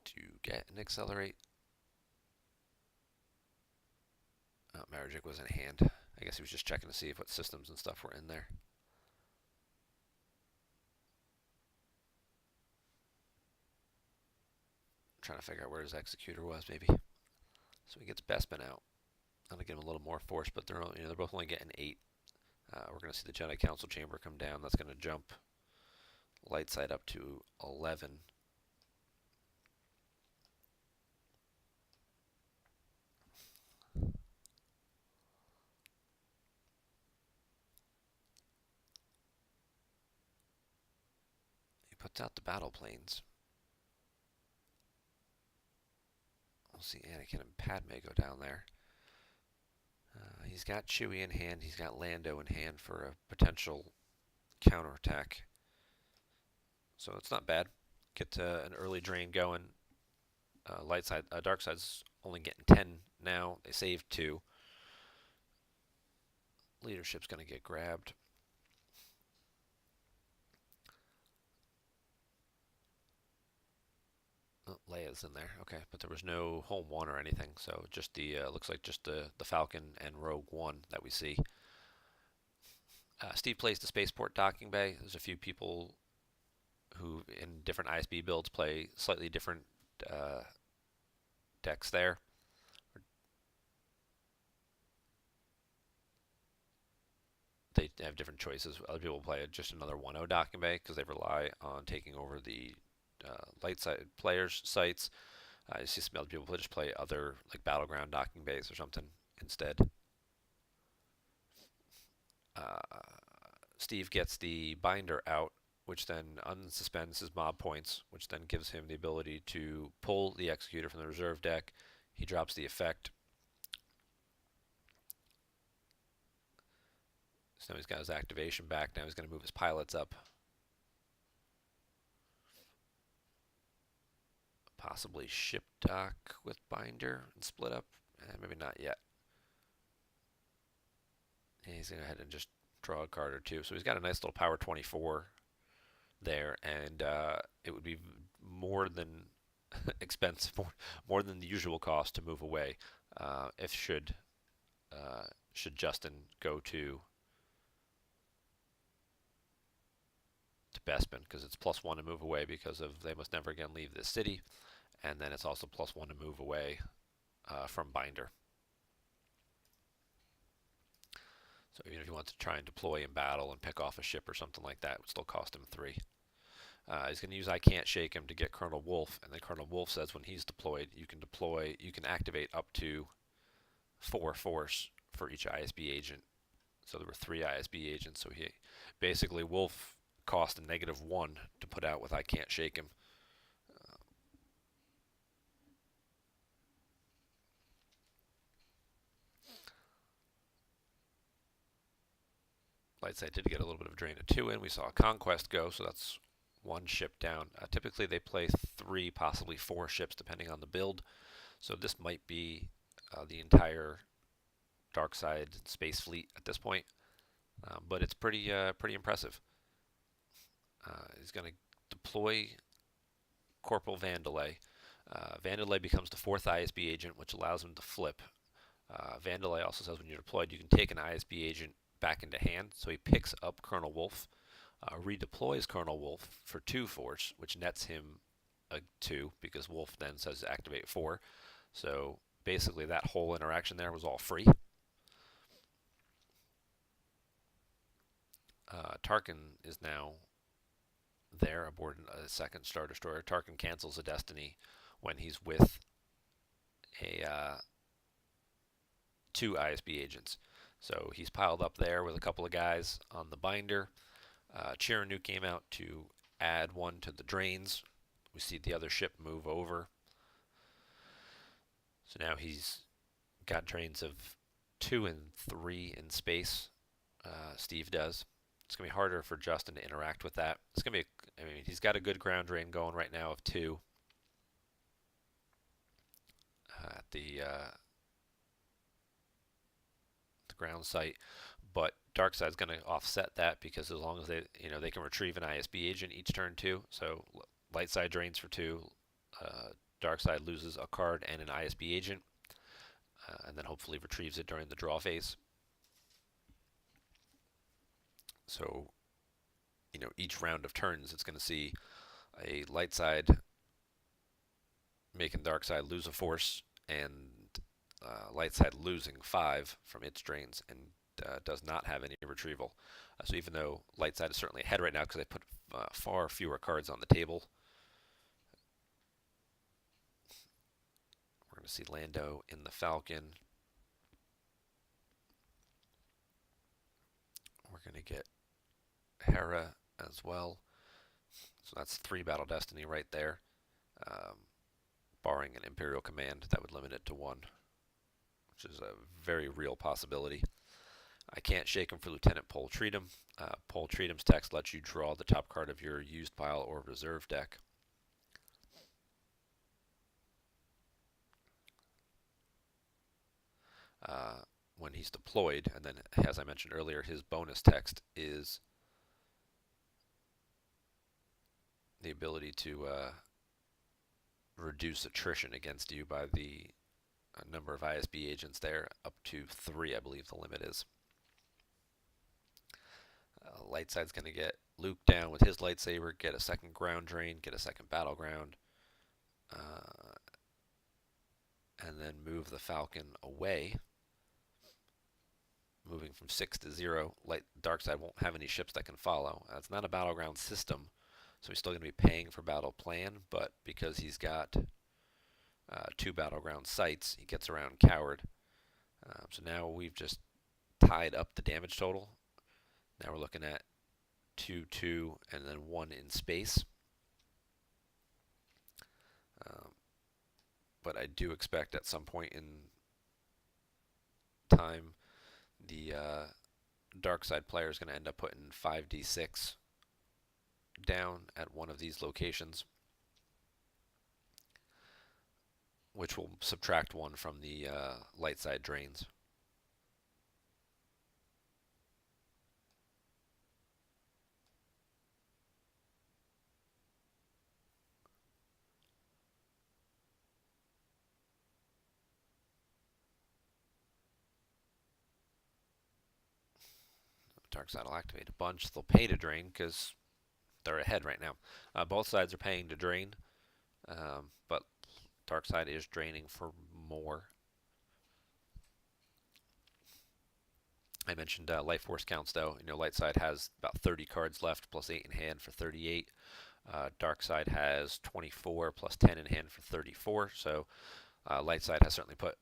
to get an accelerate. Maricek was in hand. I guess he was just checking to see if what systems and stuff were in there. Trying to figure out where his executor was, maybe. So he gets Bespin out. I'm gonna give him a little more force, but they're both only getting 8. We're gonna see the Jedi Council chamber come down. That's gonna jump light side up to 11. He puts out the battle planes. We'll see Anakin and Padme go down there. He's got Chewie in hand. He's got Lando in hand for a potential counterattack. So it's not bad. Get an early drain going. Light side, dark side's only getting 10 now. They saved 2. Leadership's going to get grabbed. Oh, Leia's in there. Okay, but there was no home 1 or anything, so just the looks like just the Falcon and Rogue One that we see. Steve plays the spaceport docking bay. There's a few people who in different ISB builds play slightly different decks there. They have different choices. Other people play just another 1-0 docking bay because they rely on taking over the light side players' sites. I see some other people just play other like battleground docking bays or something instead. Steve gets the binder out, which then unsuspends his mob points, which then gives him the ability to pull the executor from the reserve deck. He drops the effect. So now he's got his activation back. Now he's going to move his pilots up. Possibly ship dock with binder and split up. Maybe not yet. And he's going to go ahead and just draw a card or 2. So he's got a nice little power 24 there, and it would be more than expensive, more than the usual cost to move away if should Justin go to Bespin, because it's +1 to move away because of they must never again leave this city, and then it's also +1 to move away from binder. So even if you want to try and deploy in battle and pick off a ship or something like that, it would still cost him 3. He's going to use I Can't Shake Him to get Colonel Wolf, and then Colonel Wolf says when he's deployed, you can activate up to 4 force for each ISB agent. So there were 3 ISB agents, so he basically Wolf cost a -1 to put out with I Can't Shake Him. Light side did get a little bit of a drain of 2 in. We saw a Conquest go, so that's one ship down. Typically they play 3, possibly 4 ships depending on the build. So this might be the entire dark side space fleet at this point, but it's pretty impressive. He's going to deploy Corporal Vandelay. Vandelay becomes the 4th ISB agent, which allows him to flip. Vandelay also says when you're deployed, you can take an ISB agent back into hand. So he picks up Colonel Wolf, redeploys Colonel Wolf for 2 force, which nets him a 2 because Wolf then says activate 4. So basically that whole interaction there was all free. Tarkin is now there aboard a 2nd Star Destroyer. Tarkin cancels a destiny when he's with a 2 ISB agents. So he's piled up there with a couple of guys on the binder. Chiranu came out to add 1 to the drains. We see the other ship move over. So now he's got drains of 2 and 3 in space. Steve does. It's going to be harder for Justin to interact with that. It's going to be, he's got a good ground drain going right now of 2 at the ground site, but Darkside's going to offset that because as long as they can retrieve an ISB agent each turn too. So light side drains for 2, Darkside loses a card and an ISB agent, and then hopefully retrieves it during the draw phase. So, each round of turns, it's going to see a light side making dark side lose a force, and light side losing 5 from its drains, and does not have any retrieval. So even though light side is certainly ahead right now because they put far fewer cards on the table, we're going to see Lando in the Falcon. We're going to get Hera as well. So that's 3 Battle Destiny right there. Barring an Imperial command, that would limit it to 1, which is a very real possibility. I can't shake him for Lieutenant Pol Treatum. Pol Treatum's text lets you draw the top card of your used pile or reserve deck. When he's deployed, and then as I mentioned earlier, his bonus text is the ability to reduce attrition against you by the number of ISB agents there, up to 3, I believe the limit is. Lightside's going to get Luke down with his lightsaber, get a 2nd ground drain, get a 2nd battleground, and then move the Falcon away. Moving from 6 to 0, Darkside won't have any ships that can follow. It's not a battleground system, so he's still going to be paying for battle plan, but because he's got 2 battleground sites, he gets around Coward. So now we've just tied up the damage total. Now we're looking at 2, 2, and then 1 in space. But I do expect at some point in time, the dark side player is going to end up putting 5d6 down at one of these locations, which will subtract 1 from the light side drains. Dark side will activate a bunch. They'll pay to drain because they're ahead right now. Both sides are paying to drain, but dark side is draining for more. I mentioned life force counts though. Light side has about 30 cards left plus 8 in hand for 38. Dark side has 24 plus 10 in hand for 34. So light side has certainly put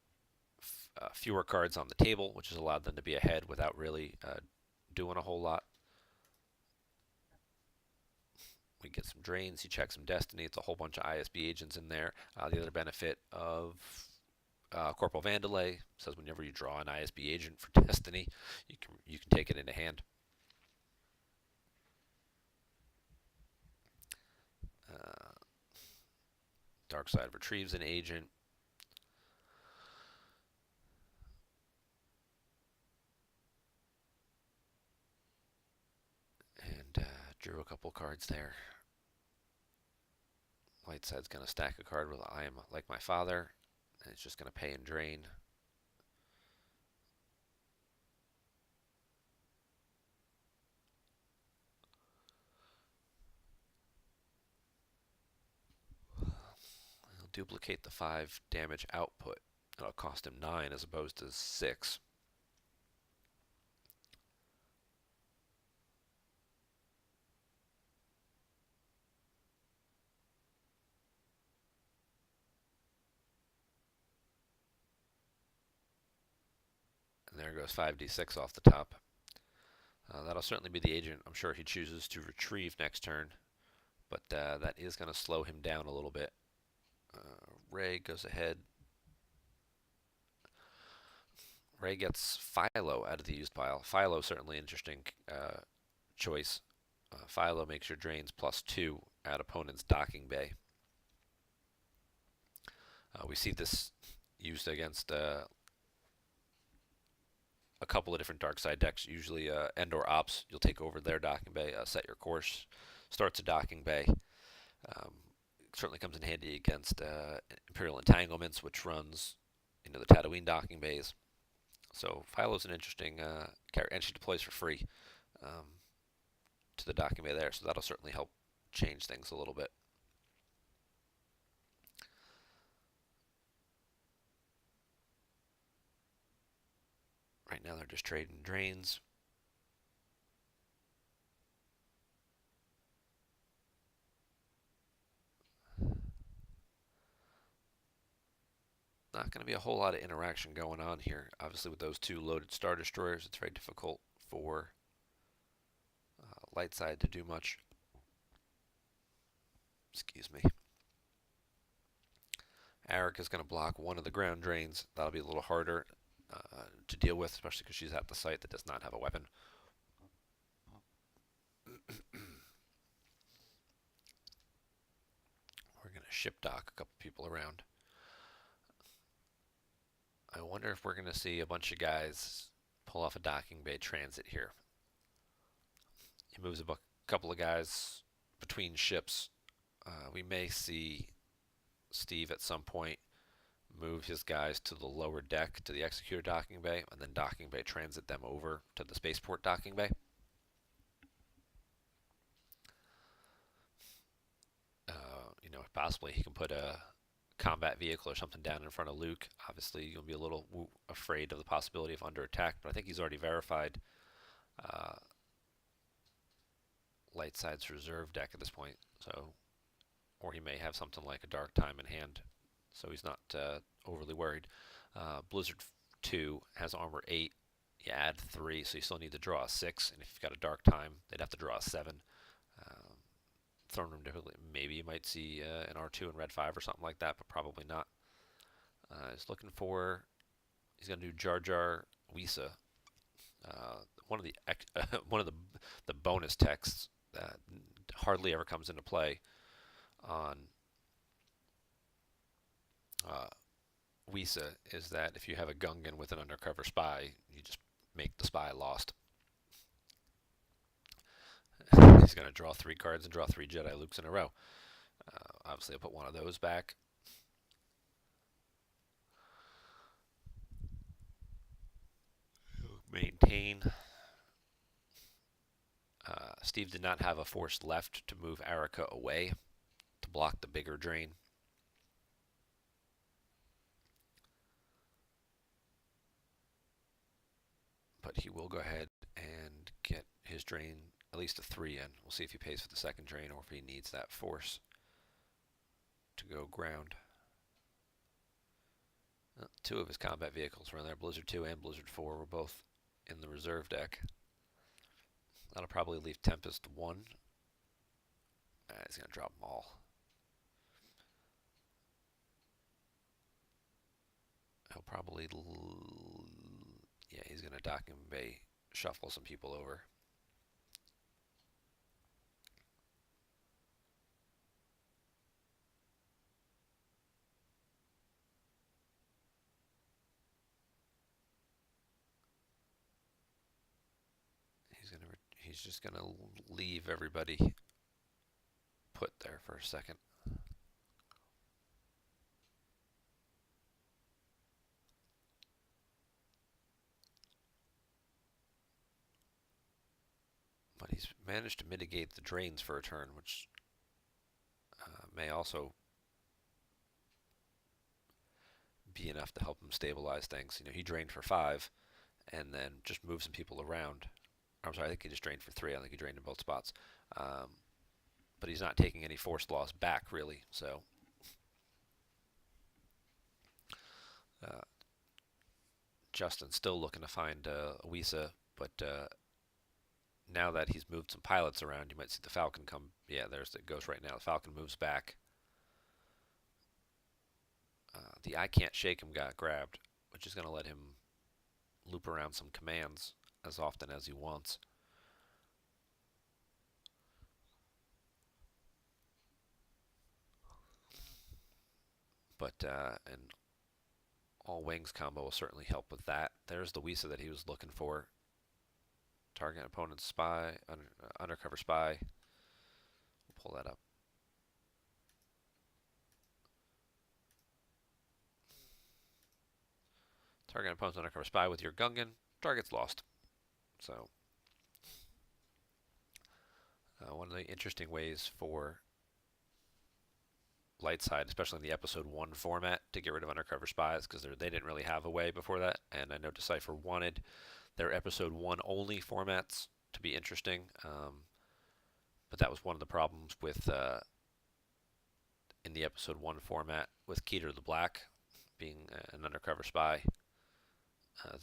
fewer cards on the table, which has allowed them to be ahead without really doing a whole lot. We get some drains, you check some destiny, it's a whole bunch of ISB agents in there. The other benefit of Corporal Vandelay says whenever you draw an ISB agent for destiny, you can take it into hand. Dark side retrieves an agent. And drew a couple cards there. Light side's going to stack a card with I am like my father, and it's just going to pay and drain. He'll duplicate the 5 damage output. It'll cost him 9 as opposed to 6. And there goes 5d6 off the top. That'll certainly be the agent I'm sure he chooses to retrieve next turn, but that is going to slow him down a little bit. Ray goes ahead. Ray gets Philo out of the used pile. Philo certainly interesting choice. Philo makes your drains +2 at opponent's docking bay. We see this used against a couple of different dark side decks. Usually Endor Ops, you'll take over their docking bay, set your course, starts a docking bay. Certainly comes in handy against Imperial Entanglements, which runs into the Tatooine docking bays. So Philo's an interesting character, and she deploys for free to the docking bay there, so that'll certainly help change things a little bit. Right now they're just trading drains. Not going to be a whole lot of interaction going on here. Obviously with those 2 loaded Star Destroyers, it's very difficult for light side to do much. Excuse me. Arik is going to block one of the ground drains. That'll be a little harder to deal with, especially because she's at the site that does not have a weapon. We're going to ship dock a couple people around. I wonder if we're going to see a bunch of guys pull off a docking bay transit here. He moves a couple of guys between ships. We may see Steve at some point move his guys to the lower deck to the Executor docking bay, and then docking bay transit them over to the spaceport docking bay. Possibly he can put a combat vehicle or something down in front of Luke. Obviously, you'll be a little afraid of the possibility of under attack, but I think he's already verified light side's reserve deck at this point. So, or he may have something like a dark time in hand, so he's not overly worried. Blizzard 2 has armor 8. You add 3, so you still need to draw a 6, and if you've got a dark time, they'd have to draw a 7. Thrown them differently. Maybe you might see an R2 and Red 5 or something like that, but probably not. He's looking for. He's going to do Jar Jar Wisa. One of the bonus texts that hardly ever comes into play on Wisa is that if you have a Gungan with an undercover spy, you just make the spy lost. He's going to draw 3 cards and draw 3 Jedi Lukes in a row. Obviously, I'll put one of those back. Maintain. Steve did not have a force left to move Arica away to block the bigger drain. But he will go ahead and get his drain at least a 3 in. We'll see if he pays for the second drain or if he needs that force to go ground. 2 of his combat vehicles were in there. Blizzard 2 and Blizzard 4 were both in the reserve deck. That'll probably leave Tempest 1. He's going to drop them all. He'll probably... Yeah, he's going to dock and bay, shuffle some people over. He's just going to leave everybody put there for a second. But he's managed to mitigate the drains for a turn, which may also be enough to help him stabilize things. You know, he drained for 5 and then just moved some people around. I'm sorry, I think he just drained for 3. I think he drained in both spots. But he's not taking any forced loss back, really. So Justin's still looking to find Wisa, but now that he's moved some pilots around, you might see the Falcon come. Yeah, there's the ghost right now. The Falcon moves back. The I can't shake him got grabbed, which is going to let him loop around some commands as often as he wants. But an all wings combo will certainly help with that. There's the Wisa that he was looking for. Target opponent's spy, undercover spy. We'll pull that up. Target opponent's undercover spy with your Gungan. Target's lost. So one of the interesting ways for light side, especially in the episode 1 format, to get rid of undercover spies, because they didn't really have a way before that, and I know Decipher wanted their episode 1 only formats to be interesting, but that was one of the problems with in the episode 1 format with Keter the Black being an undercover spy.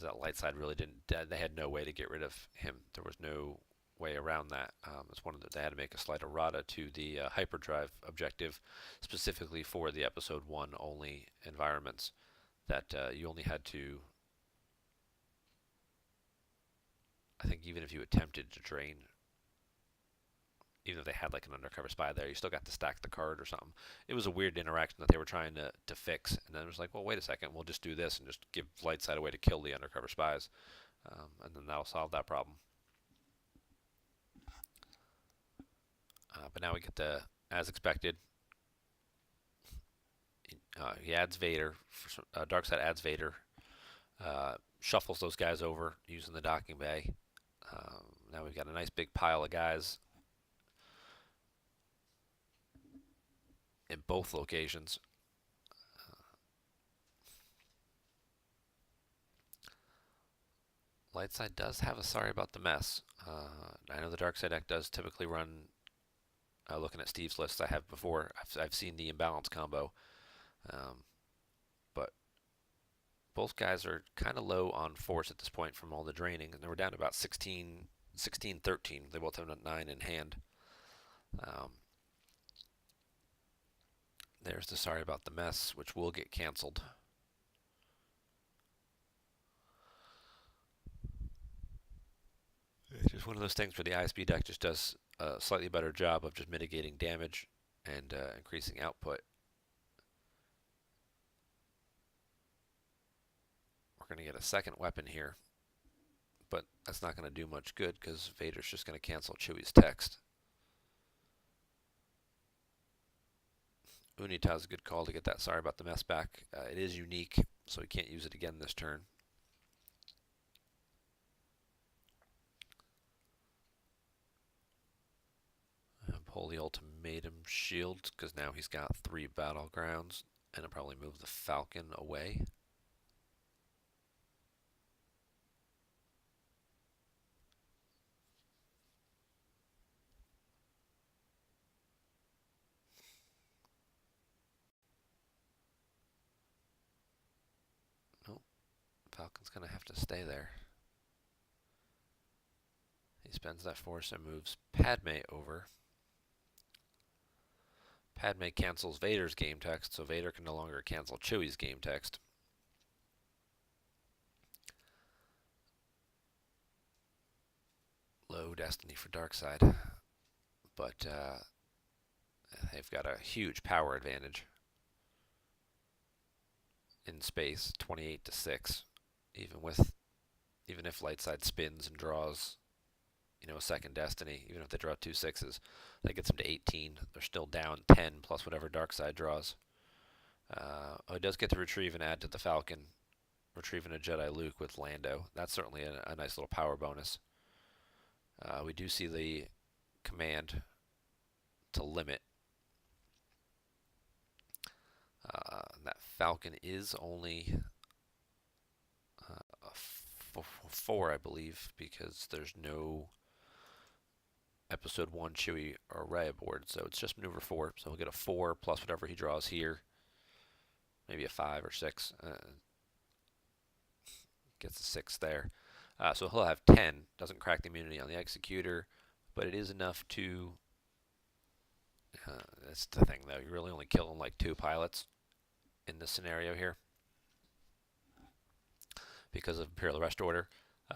That light side really didn't. They had no way to get rid of him. There was no way around that. It's one of they had to make a slight errata to the hyperdrive objective, specifically for the episode 1 only environments. That you only had to. I think even if you attempted to drain, even if they had like an undercover spy there, you still got to stack the card or something. It was a weird interaction that they were trying to fix, and then it was like, well, wait a second, we'll just do this and just give light side a way to kill the undercover spies, and then that'll solve that problem. But now we get the, as expected, he adds Vader. Darkseid adds Vader, shuffles those guys over using the docking bay. Now we've got a nice big pile of guys in both locations. Lightside does have a sorry about the mess. I know the Darkside deck does typically run, looking at Steve's list I have before, I've seen the imbalance combo. But both guys are kind of low on force at this point from all the draining, and they were down to about 16, 13. They both have a 9 in hand. There's the sorry about the mess, which will get canceled. It's just one of those things where the ISB deck just does a slightly better job of just mitigating damage and increasing output. We're going to get a second weapon here, but that's not going to do much good because Vader's just going to cancel Chewie's text. Unita's a good call to get that sorry about the mess back. It is unique, so he can't use it again this turn. Pull the ultimatum shield because now he's got 3 battlegrounds, and it'll probably move the Falcon away. Nope, Falcon's gonna have to stay there. He spends that force and moves Padme over. Padme cancels Vader's game text, so Vader can no longer cancel Chewie's game text. Low destiny for Darkseid, but they've got a huge power advantage in space, 28-6, even if Lightside spins and draws a second destiny. Even if they draw 2 6s, that gets them to 18. They're still down 10 plus whatever dark side draws. Oh, it does get to retrieve and add to the Falcon, retrieving a Jedi Luke with Lando. That's certainly a nice little power bonus. We do see the command to limit. That Falcon is only a 4, I believe, because there's no Episode 1 Chewie or Rey aboard, so it's just maneuver 4. So he'll get a 4 plus whatever he draws here, maybe a 5 or 6. Gets a 6 there. So he'll have 10. Doesn't crack the immunity on the Executor, but it is enough to. That's the thing, though. You're really only killing like 2 pilots in this scenario here because of Imperial Arrest Order.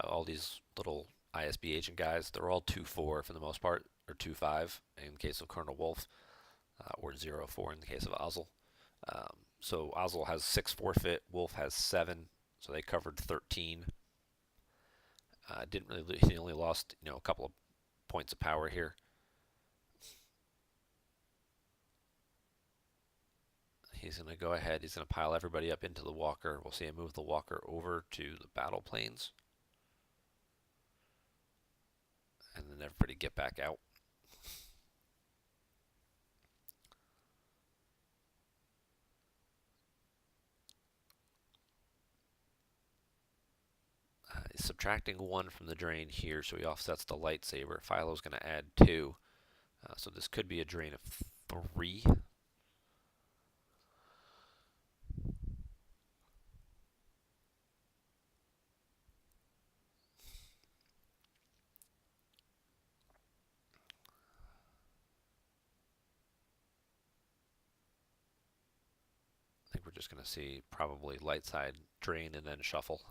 All these little ISB agent guys, they're all 2-4 for the most part, or 2-5 in case of Colonel Wolf, or 0-4 in the case of Ozzel. So Ozzel has 6 forfeit, Wolf has 7, so they covered 13. Didn't really. He only lost a couple of points of power here. He's going to go ahead. He's going to pile everybody up into the walker. We'll see him move the walker over to the battle planes. And then everybody get back out. He's subtracting 1 from the drain here, so he offsets the lightsaber. Philo's going to add 2. So this could be a drain of 3. I think we're just going to see probably light side drain and then shuffle.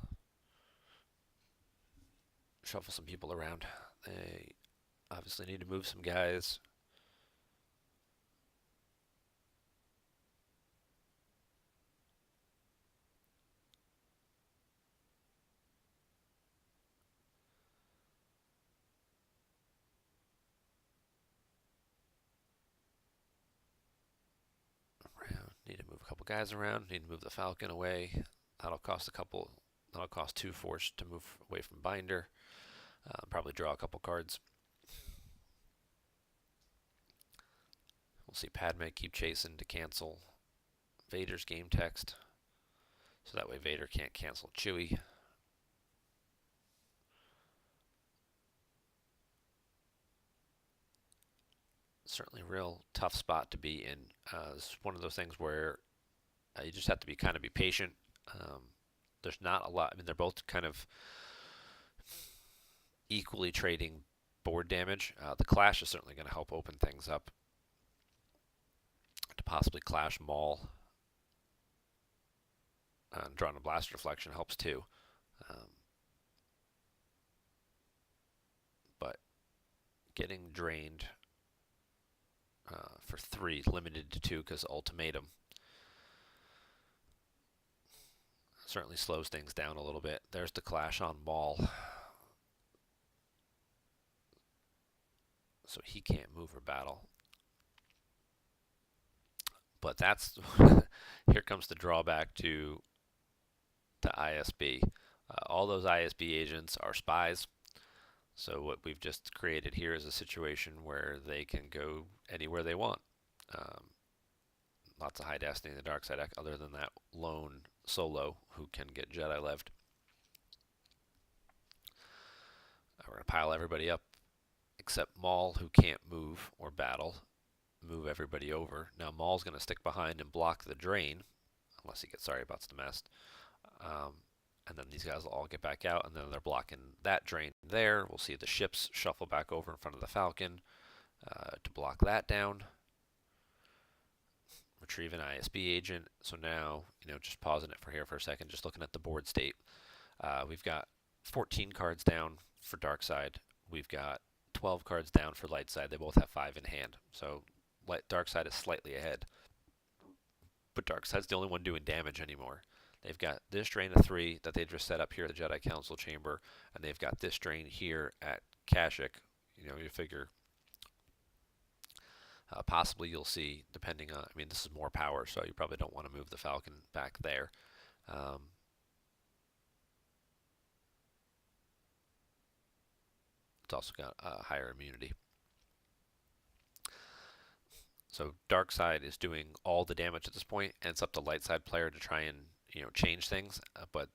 Shuffle some people around. They obviously need to move some guys. Need to move a couple guys around. Need to move the Falcon away. That'll cost That'll cost 2 force to move away from Binder. Probably draw a couple cards. We'll see Padme keep chasing to cancel Vader's game text. So that way Vader can't cancel Chewie. Certainly a real tough spot to be in. It's one of those things where you just have to be patient. There's not a lot. I mean, they're both kind of equally trading board damage. The clash is certainly going to help open things up to possibly clash Maul. And drawing a blaster deflection helps too. But getting drained for 3, limited to 2 because ultimatum, certainly slows things down a little bit. There's the clash on Maul. So he can't move or battle. But that's here comes the drawback to the ISB. All those ISB agents are spies. So what we've just created here is a situation where they can go anywhere they want. Lots of high destiny in the dark side, other than that lone solo who can get Jedi left. We're going to pile everybody up except Maul, who can't move or battle. Move everybody over. Now Maul's going to stick behind and block the drain, unless he gets sorry about the mess. And then these guys will all get back out, and then they're blocking that drain there. We'll see the ships shuffle back over in front of the Falcon to block that down. Retrieve an ISB agent. So now, just pausing it for here for a second, just looking at the board state. We've got 14 cards down for dark side. We've got 12 cards down for light side. They both have 5 in hand. So dark side is slightly ahead. But dark side's the only one doing damage anymore. They've got this drain of 3 that they just set up here at the Jedi Council chamber, and they've got this drain here at Kashyyyk, you figure possibly you'll see, depending on, I mean, this is more power, so you probably don't want to move the Falcon back there. It's also got higher immunity. So dark side is doing all the damage at this point, and it's up to light side player to try and change things. But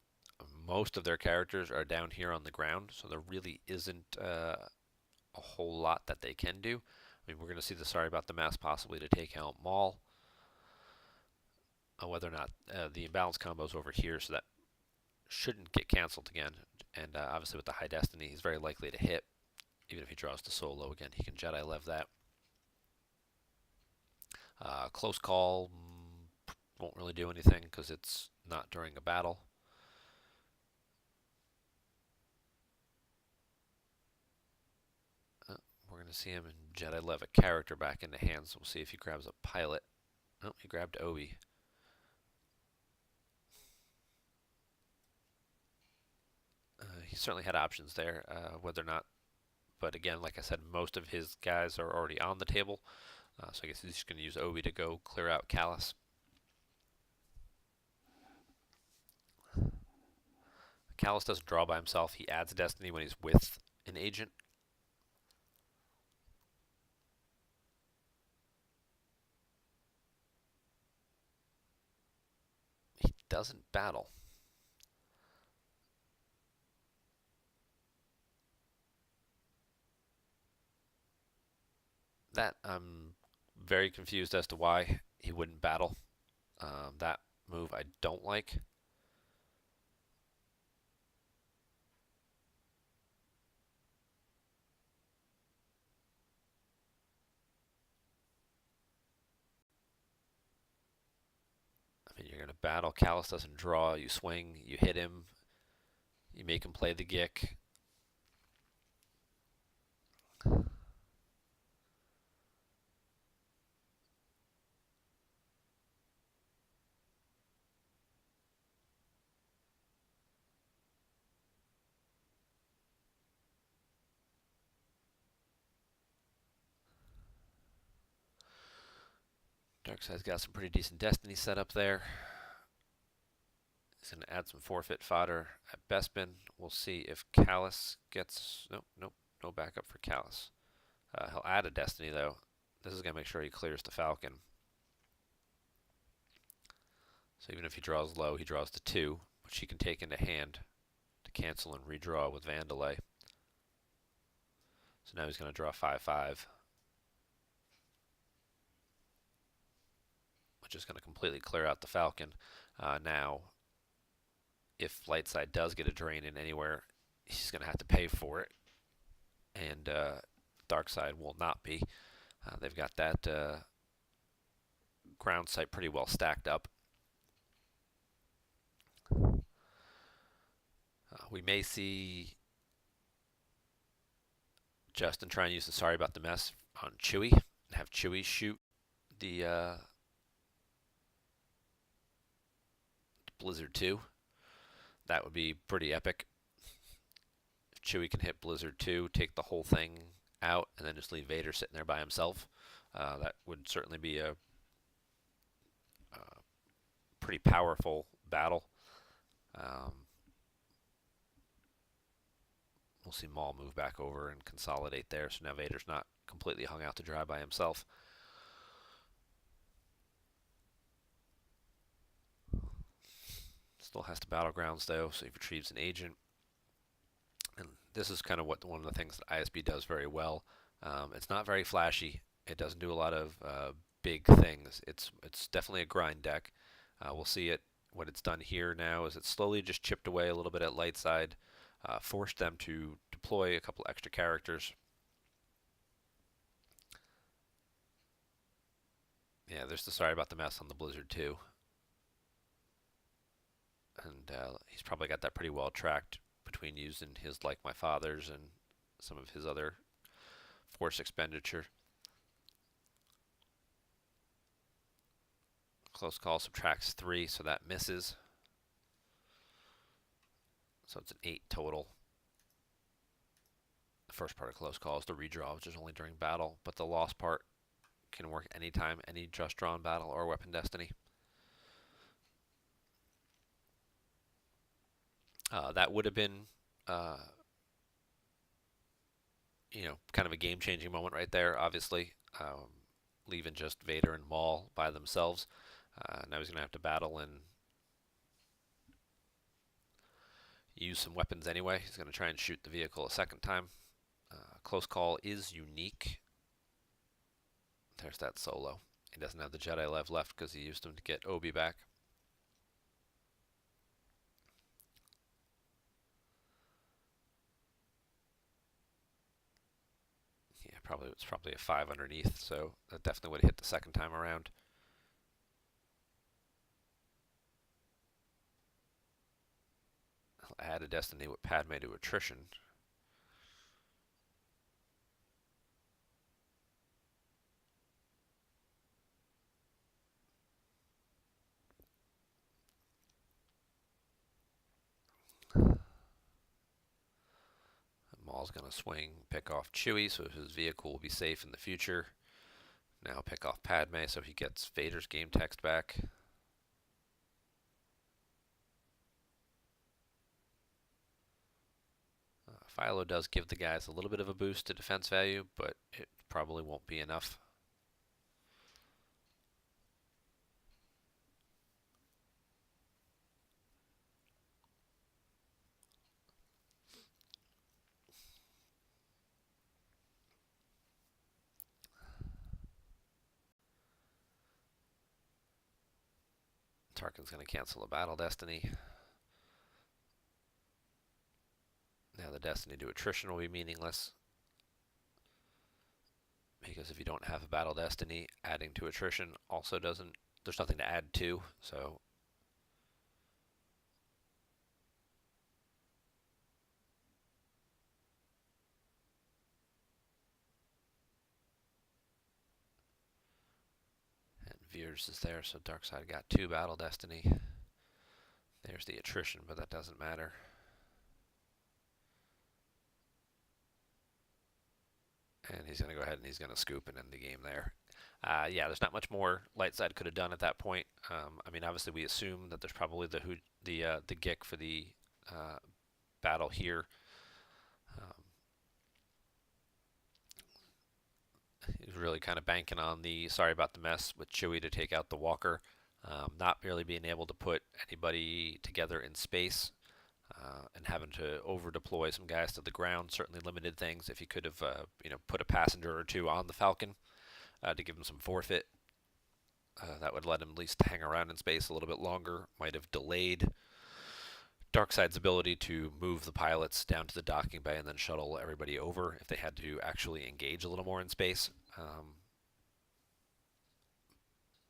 most of their characters are down here on the ground, so there really isn't a whole lot that they can do. I mean, we're going to see the Sorry About the Mess possibly to take out Maul. Whether or not the imbalance combo is over here, so that shouldn't get canceled again. And obviously with the high destiny, he's very likely to hit. Even if he draws to solo again, he can Jedi Lev that. Close call won't really do anything because it's not during a battle. We're going to see him in Jedi Lev a character back into hands. We'll see if he grabs a pilot. Oh, he grabbed Obi. He certainly had options there, whether or not. But again, like I said, most of his guys are already on the table. So I guess he's just going to use Obi to go clear out Kallus. Kallus doesn't draw by himself. He adds Destiny when he's with an agent. He doesn't battle. That I'm very confused as to why he wouldn't battle. That move I don't like. I mean, you're going to battle. Kallus doesn't draw. You swing. You hit him. You make him play the Gick. Darkside's got some pretty decent Destiny set up there. He's going to add some forfeit fodder at Bespin. We'll see if Kallus gets... Nope, no backup for Kallus. He'll add a Destiny, though. This is going to make sure he clears the Falcon. So even if he draws low, he draws to 2, which he can take into hand to cancel and redraw with Vandalay. So now he's going to draw 5/5. Which is going to completely clear out the Falcon. Now, if Lightside does get a drain in anywhere, he's going to have to pay for it. And Darkside will not be. They've got that ground site pretty well stacked up. We may see Justin try and use the Sorry About the Mess on Chewie and have Chewie shoot the Blizzard 2. That would be pretty epic. If Chewie can hit Blizzard 2, take the whole thing out, and then just leave Vader sitting there by himself, that would certainly be a pretty powerful battle. We'll see Maul move back over and consolidate there, so now Vader's not completely hung out to dry by himself. Still has to battlegrounds though, so he retrieves an agent. And this is kind of one of the things that ISB does very well. It's not very flashy. It doesn't do a lot of big things. It's definitely a grind deck. We'll see it. What it's done here now is it's slowly just chipped away a little bit at light side, forced them to deploy a couple extra characters. Yeah, there's the Sorry About the Mess on the Blizzard 2. And he's probably got that pretty well tracked between using his Like My Father's and some of his other force expenditure. Close call subtracts 3, so that misses. So it's an 8 total. The first part of close call is the redraw, which is only during battle, but the lost part can work anytime, any just drawn battle or weapon destiny. That would have been, kind of a game-changing moment right there, obviously. Leaving just Vader and Maul by themselves. Now he's going to have to battle and use some weapons anyway. He's going to try and shoot the vehicle a second time. Close call is unique. There's that solo. He doesn't have the Jedi Lev left because he used them to get Obi back. Yeah, it's probably a 5 underneath, so that definitely would have hit the second time around. I'll add a destiny with Padme to attrition. Maul's going to swing, pick off Chewie, so his vehicle will be safe in the future. Now pick off Padme, so he gets Vader's game text back. Philo does give the guys a little bit of a boost to defense value, but it probably won't be enough. Tarkin's going to cancel a battle destiny. Now the destiny to attrition will be meaningless, because if you don't have a battle destiny, adding to attrition also doesn't, there's nothing to add to, so and Veers is there, so Darkseid got 2 battle destiny. There's the attrition, but that doesn't matter. And he's going to go ahead and he's going to scoop and end the game there. Yeah, there's not much more Lightside could have done at that point. I mean, obviously we assume that there's probably the GIC for the battle here. He's really kind of banking on the sorry about the mess with Chewie to take out the Walker. Not really being able to put anybody together in space. And having to over deploy some guys to the ground certainly limited things. If he could have, put a passenger or 2 on the Falcon to give him some forfeit, that would let him at least hang around in space a little bit longer. Might have delayed Darkseid's ability to move the pilots down to the docking bay and then shuttle everybody over if they had to actually engage a little more in space.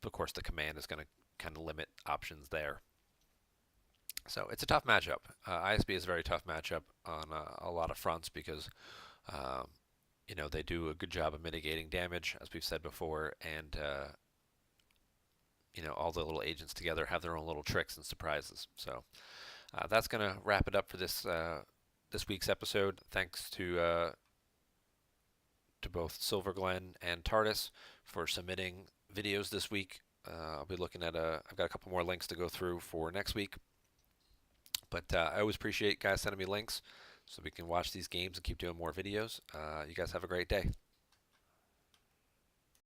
Of course, the command is going to kind of limit options there. So it's a tough matchup. ISB is a very tough matchup on a lot of fronts because, they do a good job of mitigating damage, as we've said before, and, all the little agents together have their own little tricks and surprises. So that's going to wrap it up for this week's episode. Thanks to both Silverglen and Tardis for submitting videos this week. I'll be looking at I've got a couple more links to go through for next week. But I always appreciate guys sending me links so we can watch these games and keep doing more videos. You guys have a great day.